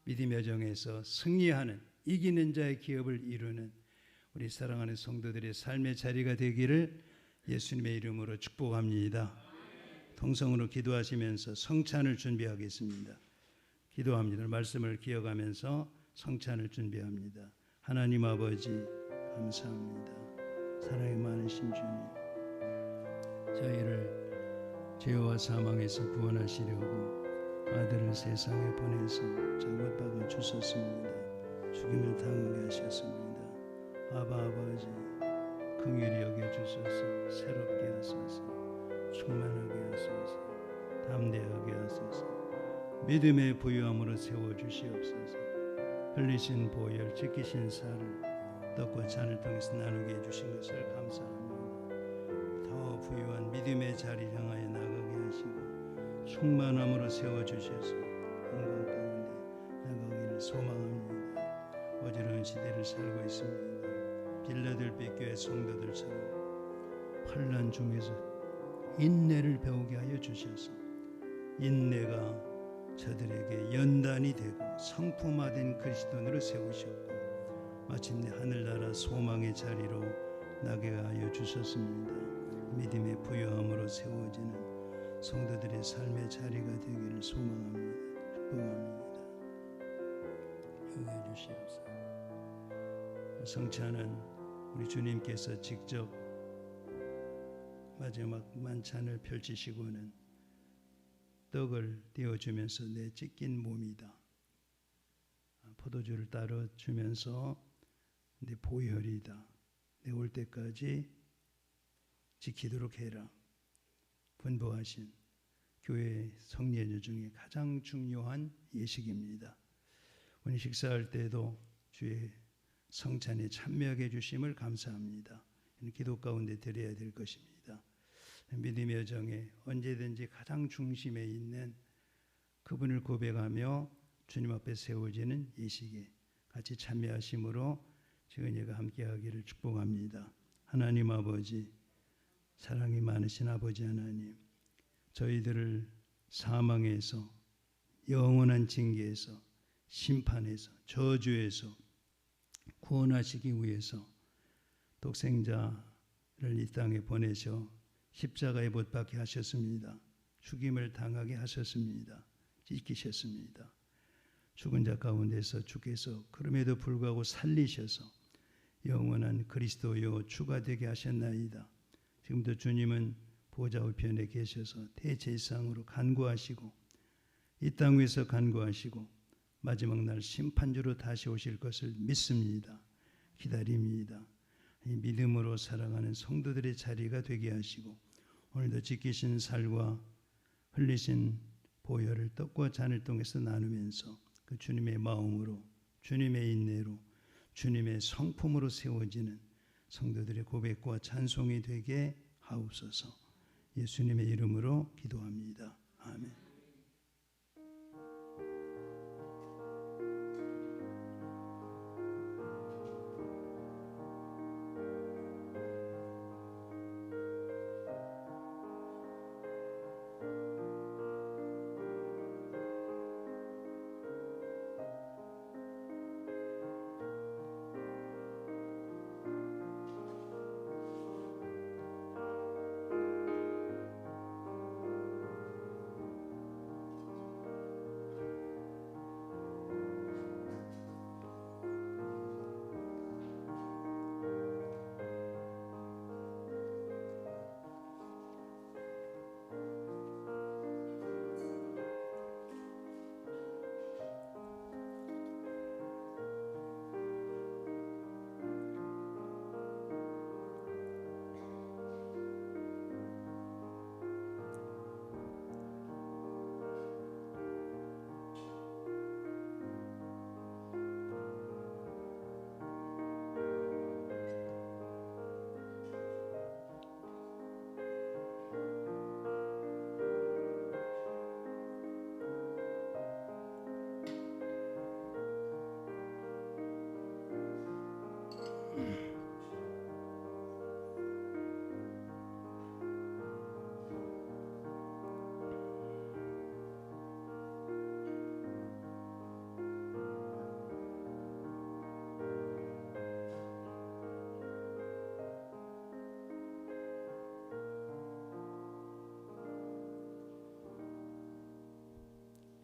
믿음의 여정에서 승리하는, 이기는 자의 기업을 이루는 우리 사랑하는 성도들의 삶의 자리가 되기를 예수님의 이름으로 축복합니다. 통성으로 기도하시면서 성찬을 준비하겠습니다. 기도합니다. 말씀을 기억하면서 성찬을 준비합니다. 하나님 아버지 감사합니다. 사랑이 많으신 주님, 저희를 죄와 사망에서 구원하시려고 아들을 세상에 보내서 저것박아 주셨습니다. 죽임을 당하게 하셨습니다. 아버지 긍휼히 여겨주소서. 새롭게 하소서. 충만하게 하소서. 담대하게 하소서. 믿음의 부유함으로 세워주시옵소서. 흘리신 보혈 지키신 살을 떡과 잔을 통해서 나누게 해주신 것을 감사합니다. 더 부유한 믿음의 자리를 향하여 나가게 하시고 충만함으로 세워주셔서 영광 가운데 나가기를 소망합니다. 어지러운 시대를 살고 있습니다. 빌라델비아 교회 성도들처럼 환난 중에서 인내를 배우게 하여 주셔서 인내가 저들에게 연단이 되고 성품화된 그리스도인으로 세우셨고 마침내 하늘나라 소망의 자리로 나게 하여 주셨습니다. 믿음의 부유함으로 세워지는 성도들의 삶의 자리가 되기를 소망합니다. 축복합니다. 여기해 주시옵소서. 성찬은 우리 주님께서 직접 마지막 만찬을 펼치시고는 떡을 띄워주면서 내 찢긴 몸이다. 포도주를 따라 주면서 내 보혈이다. 내 올 때까지 지키도록 해라. 분부하신 교회 성례제 중에 가장 중요한 예식입니다. 오늘 식사할 때도 주의 성찬에 참여하게 해주심을 감사합니다. 기도 가운데 드려야 될 것입니다. 믿음의 여정에 언제든지 가장 중심에 있는 그분을 고백하며 주님 앞에 세워지는 예식에 같이 참여하심으로 저희가 함께하기를 축복합니다. 하나님 아버지, 사랑이 많으신 아버지 하나님, 저희들을 사망에서 영원한 징계에서 심판에서 저주에서 구원하시기 위해서 독생자를 이 땅에 보내셔 십자가에 못 박게 하셨습니다. 죽임을 당하게 하셨습니다. 찢기셨습니다. 죽은 자 가운데서 주께서 그럼에도 불구하고 살리셔서 영원한 그리스도요 주가 되게 하셨나이다. 지금도 주님은 보좌 우편에 계셔서 대제사장으로 간구하시고 이 땅 위에서 간구하시고 마지막 날 심판주로 다시 오실 것을 믿습니다. 기다립니다. 이 믿음으로 살아가는 성도들의 자리가 되게 하시고 오늘도 지키신 살과 흘리신 보혈을 떡과 잔을 통해서 나누면서 그 주님의 마음으로 주님의 인내로 주님의 성품으로 세워지는 성도들의 고백과 찬송이 되게 하옵소서. 예수님의 이름으로 기도합니다. 아멘.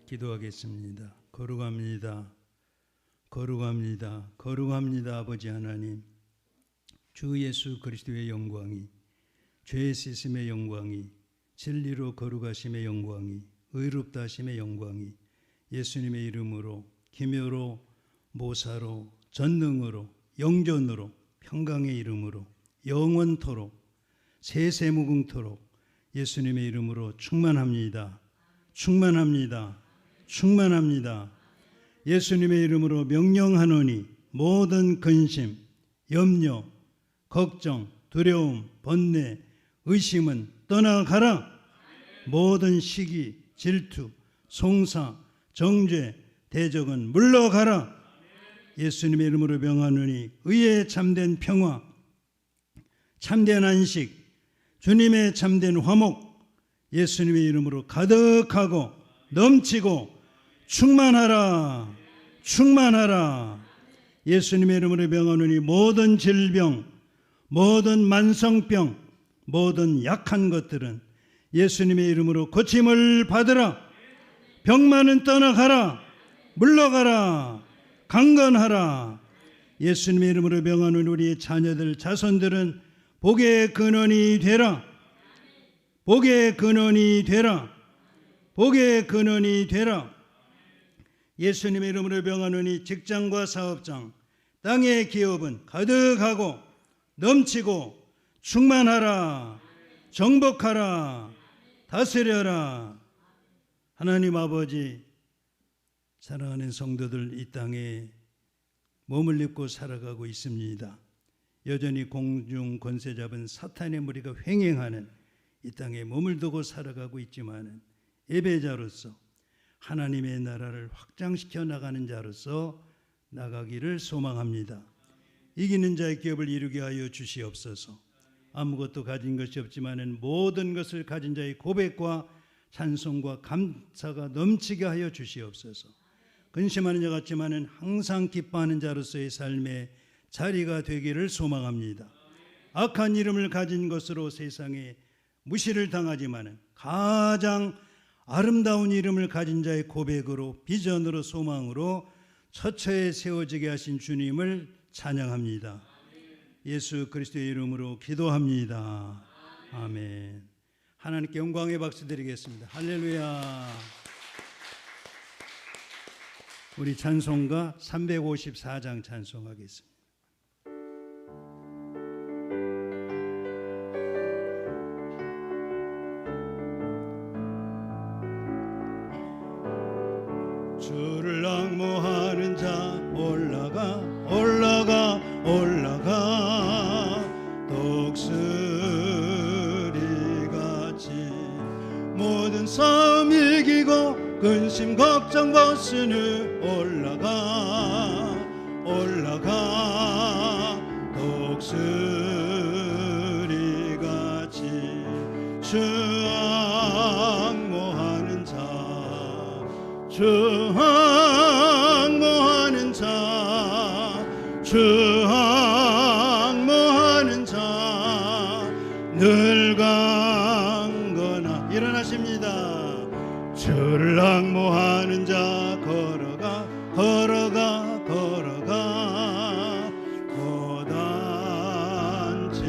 기도하겠습니다. 거룩합니다. 거룩합니다. 거룩합니다. 아버지 하나님, 주 예수 그리스도의 영광이, 죄의 씻음의 영광이, 진리로 거룩하심의 영광이, 의롭다 하심의 영광이 예수님의 이름으로 기묘로 모사로 전능으로 영존으로 평강의 이름으로 영원토록 세세무궁토록 예수님의 이름으로 충만합니다. 충만합니다. 충만합니다. 예수님의 이름으로 명령하노니 모든 근심, 염려, 걱정, 두려움, 번뇌, 의심은 떠나가라. 모든 시기, 질투, 송사, 정죄, 대적은 물러가라. 예수님의 이름으로 명하노니 의의 참된 평화, 참된 안식, 주님의 참된 화목, 예수님의 이름으로 가득하고 넘치고 충만하라. 충만하라. 예수님의 이름으로 명하노니 모든 질병, 모든 만성병, 모든 약한 것들은 예수님의 이름으로 고침을 받으라. 병만은 떠나가라. 물러가라. 강건하라. 예수님의 이름으로 명하는 우리 자녀들, 자손들은 복의 근원이 되라. 복의 근원이 되라. 복의 근원이 되라. 예수님의 이름으로 명하노니 직장과 사업장, 땅의 기업은 가득하고 넘치고 충만하라. 정복하라. 다스려라. 하나님 아버지, 사랑하는 성도들 이 땅에 몸을 입고 살아가고 있습니다. 여전히 공중 권세 잡은 사탄의 무리가 횡행하는 이 땅에 몸을 두고 살아가고 있지만 예배자로서 하나님의 나라를 확장시켜 나가는 자로서 나가기를 소망합니다. 이기는 자의 기업을 이루게 하여 주시옵소서. 아무것도 가진 것이 없지만 모든 것을 가진 자의 고백과 찬송과 감사가 넘치게 하여 주시옵소서. 근심하는 자 같지만 항상 기뻐하는 자로서의 삶의 자리가 되기를 소망합니다. 악한 이름을 가진 것으로 세상에 무시를 당하지만 가장 아름다운 이름을 가진 자의 고백으로, 비전으로, 소망으로 처처에 세워지게 하신 주님을 찬양합니다. 예수 그리스도의 이름으로 기도합니다. 아멘. 하나님께 영광의 박수 드리겠습니다. 할렐루야. 우리 찬송가 354장 찬송하겠습니다. 주를 앙모하는 자 올라가 올라가 올라가 독수리같이 모든 싸움 이기고 근심 걱정 벗으니 올라가 올라가 독수리같이 주 앙모하는 자 주 앙모하는 자 주 앙모하는 자 늘 강건하 일어나십니다. 주를 앙모하는 자 걸어가 걸어가 걸어가 고단치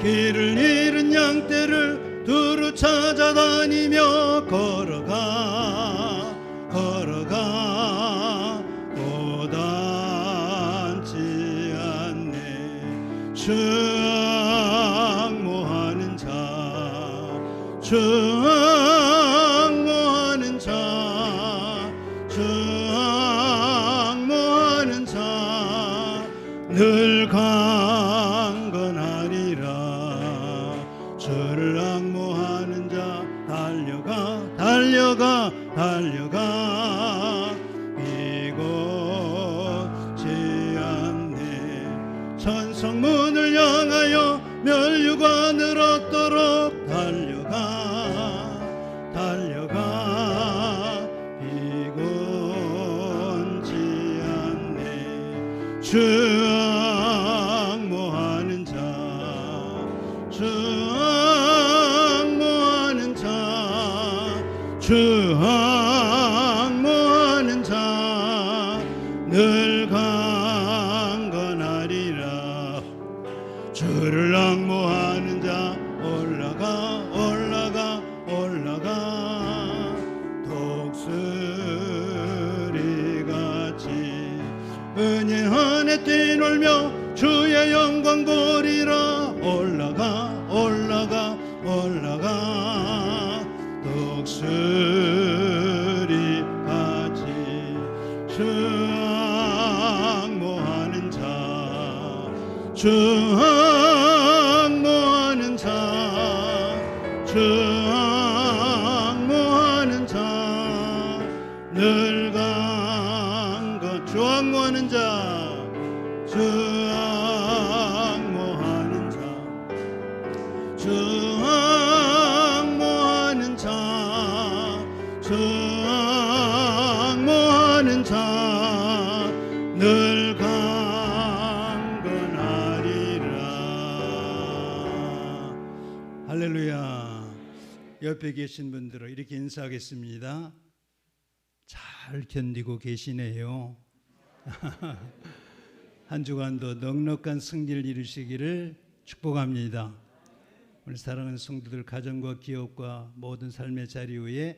길을 잃은 양떼를 두루 찾아다니며 걸어가 걸어가 고단치 않네. 주 앙모하는 자 주 앙모하는 자 주 앙모하는 자 늘 강건하리라. 주를 앙모하는 자 달려가 달려가 달려가 이곳지 않네. 천성문을 향하여 멸류관을 얻도록 달려가 달려가 이곳지 않네. 주 앙모하는 자 주 앙모하는 자 주 안에 뛰놀며 주의 영광 보리라. 올라가 올라가 올라가 독수리 같이 주 항모하는 자, 주 항모하는 자, 주 항모하는 자, 늘 강건 주 항모하는 자, 주 항모하는 자, 주 항모하는 자, 주 항모하는 자, 늘 강건하리라. 할렐루야. 옆에 계신 분들은 이렇게 인사하겠습니다. 잘 견디고 계시네요. 한 주간도 넉넉한 승리를 이루시기를 축복합니다. 우리 사랑하는 성도들, 가정과 기업과 모든 삶의 자리 위에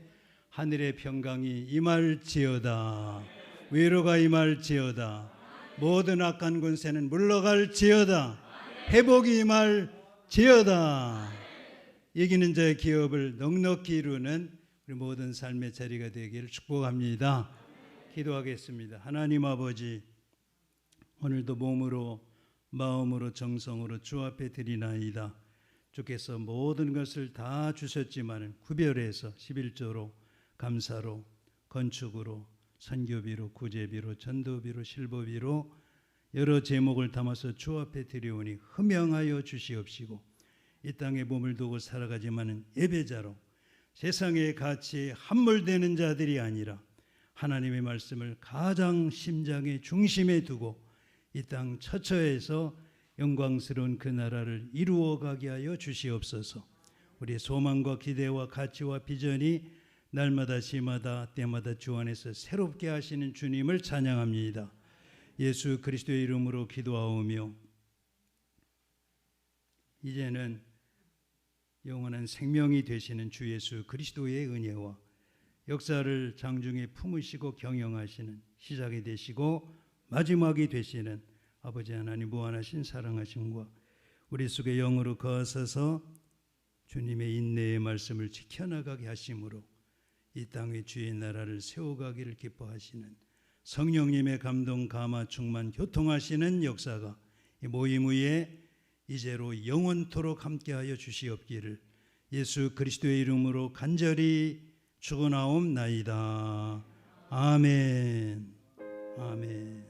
하늘의 평강이 임할지어다. 위로가 임할지어다. 모든 악한 권세는 물러갈지어다. 회복이 임할지어다. 이기는 자의 기업을 넉넉히 이루는 우리 모든 삶의 자리가 되기를 축복합니다. 기도하겠습니다. 하나님 아버지, 오늘도 몸으로 마음으로 정성으로 주 앞에 드리나이다. 주께서 모든 것을 다 주셨지만 구별해서 11조로 감사로 건축으로 선교비로 구제비로 전도비로 실보비로 여러 제목을 담아서 주 앞에 드리오니 흠양하여 주시옵시고, 이 땅에 몸을 두고 살아가지만은 예배자로 세상의 가치에 함몰되는 자들이 아니라 하나님의 말씀을 가장 심장의 중심에 두고 이 땅 처처에서 영광스러운 그 나라를 이루어가게 하여 주시옵소서. 우리의 소망과 기대와 가치와 비전이 날마다 시마다 때마다 주 안에서 새롭게 하시는 주님을 찬양합니다. 예수 그리스도의 이름으로 기도하오며 이제는 영원한 생명이 되시는 주 예수 그리스도의 은혜와 역사를 장중에 품으시고 경영하시는 시작이 되시고 마지막이 되시는 아버지 하나님 무한하신 사랑하심과 우리 속에 영으로 거하셔서 주님의 인내의 말씀을 지켜나가게 하심으로 이 땅의 주의 나라를 세워가기를 기뻐하시는 성령님의 감동 감화 충만 교통하시는 역사가 이 모임 위에 이제로 영원토록 함께하여 주시옵기를 예수 그리스도의 이름으로 간절히 축원하옵나이다. 아멘. 아멘.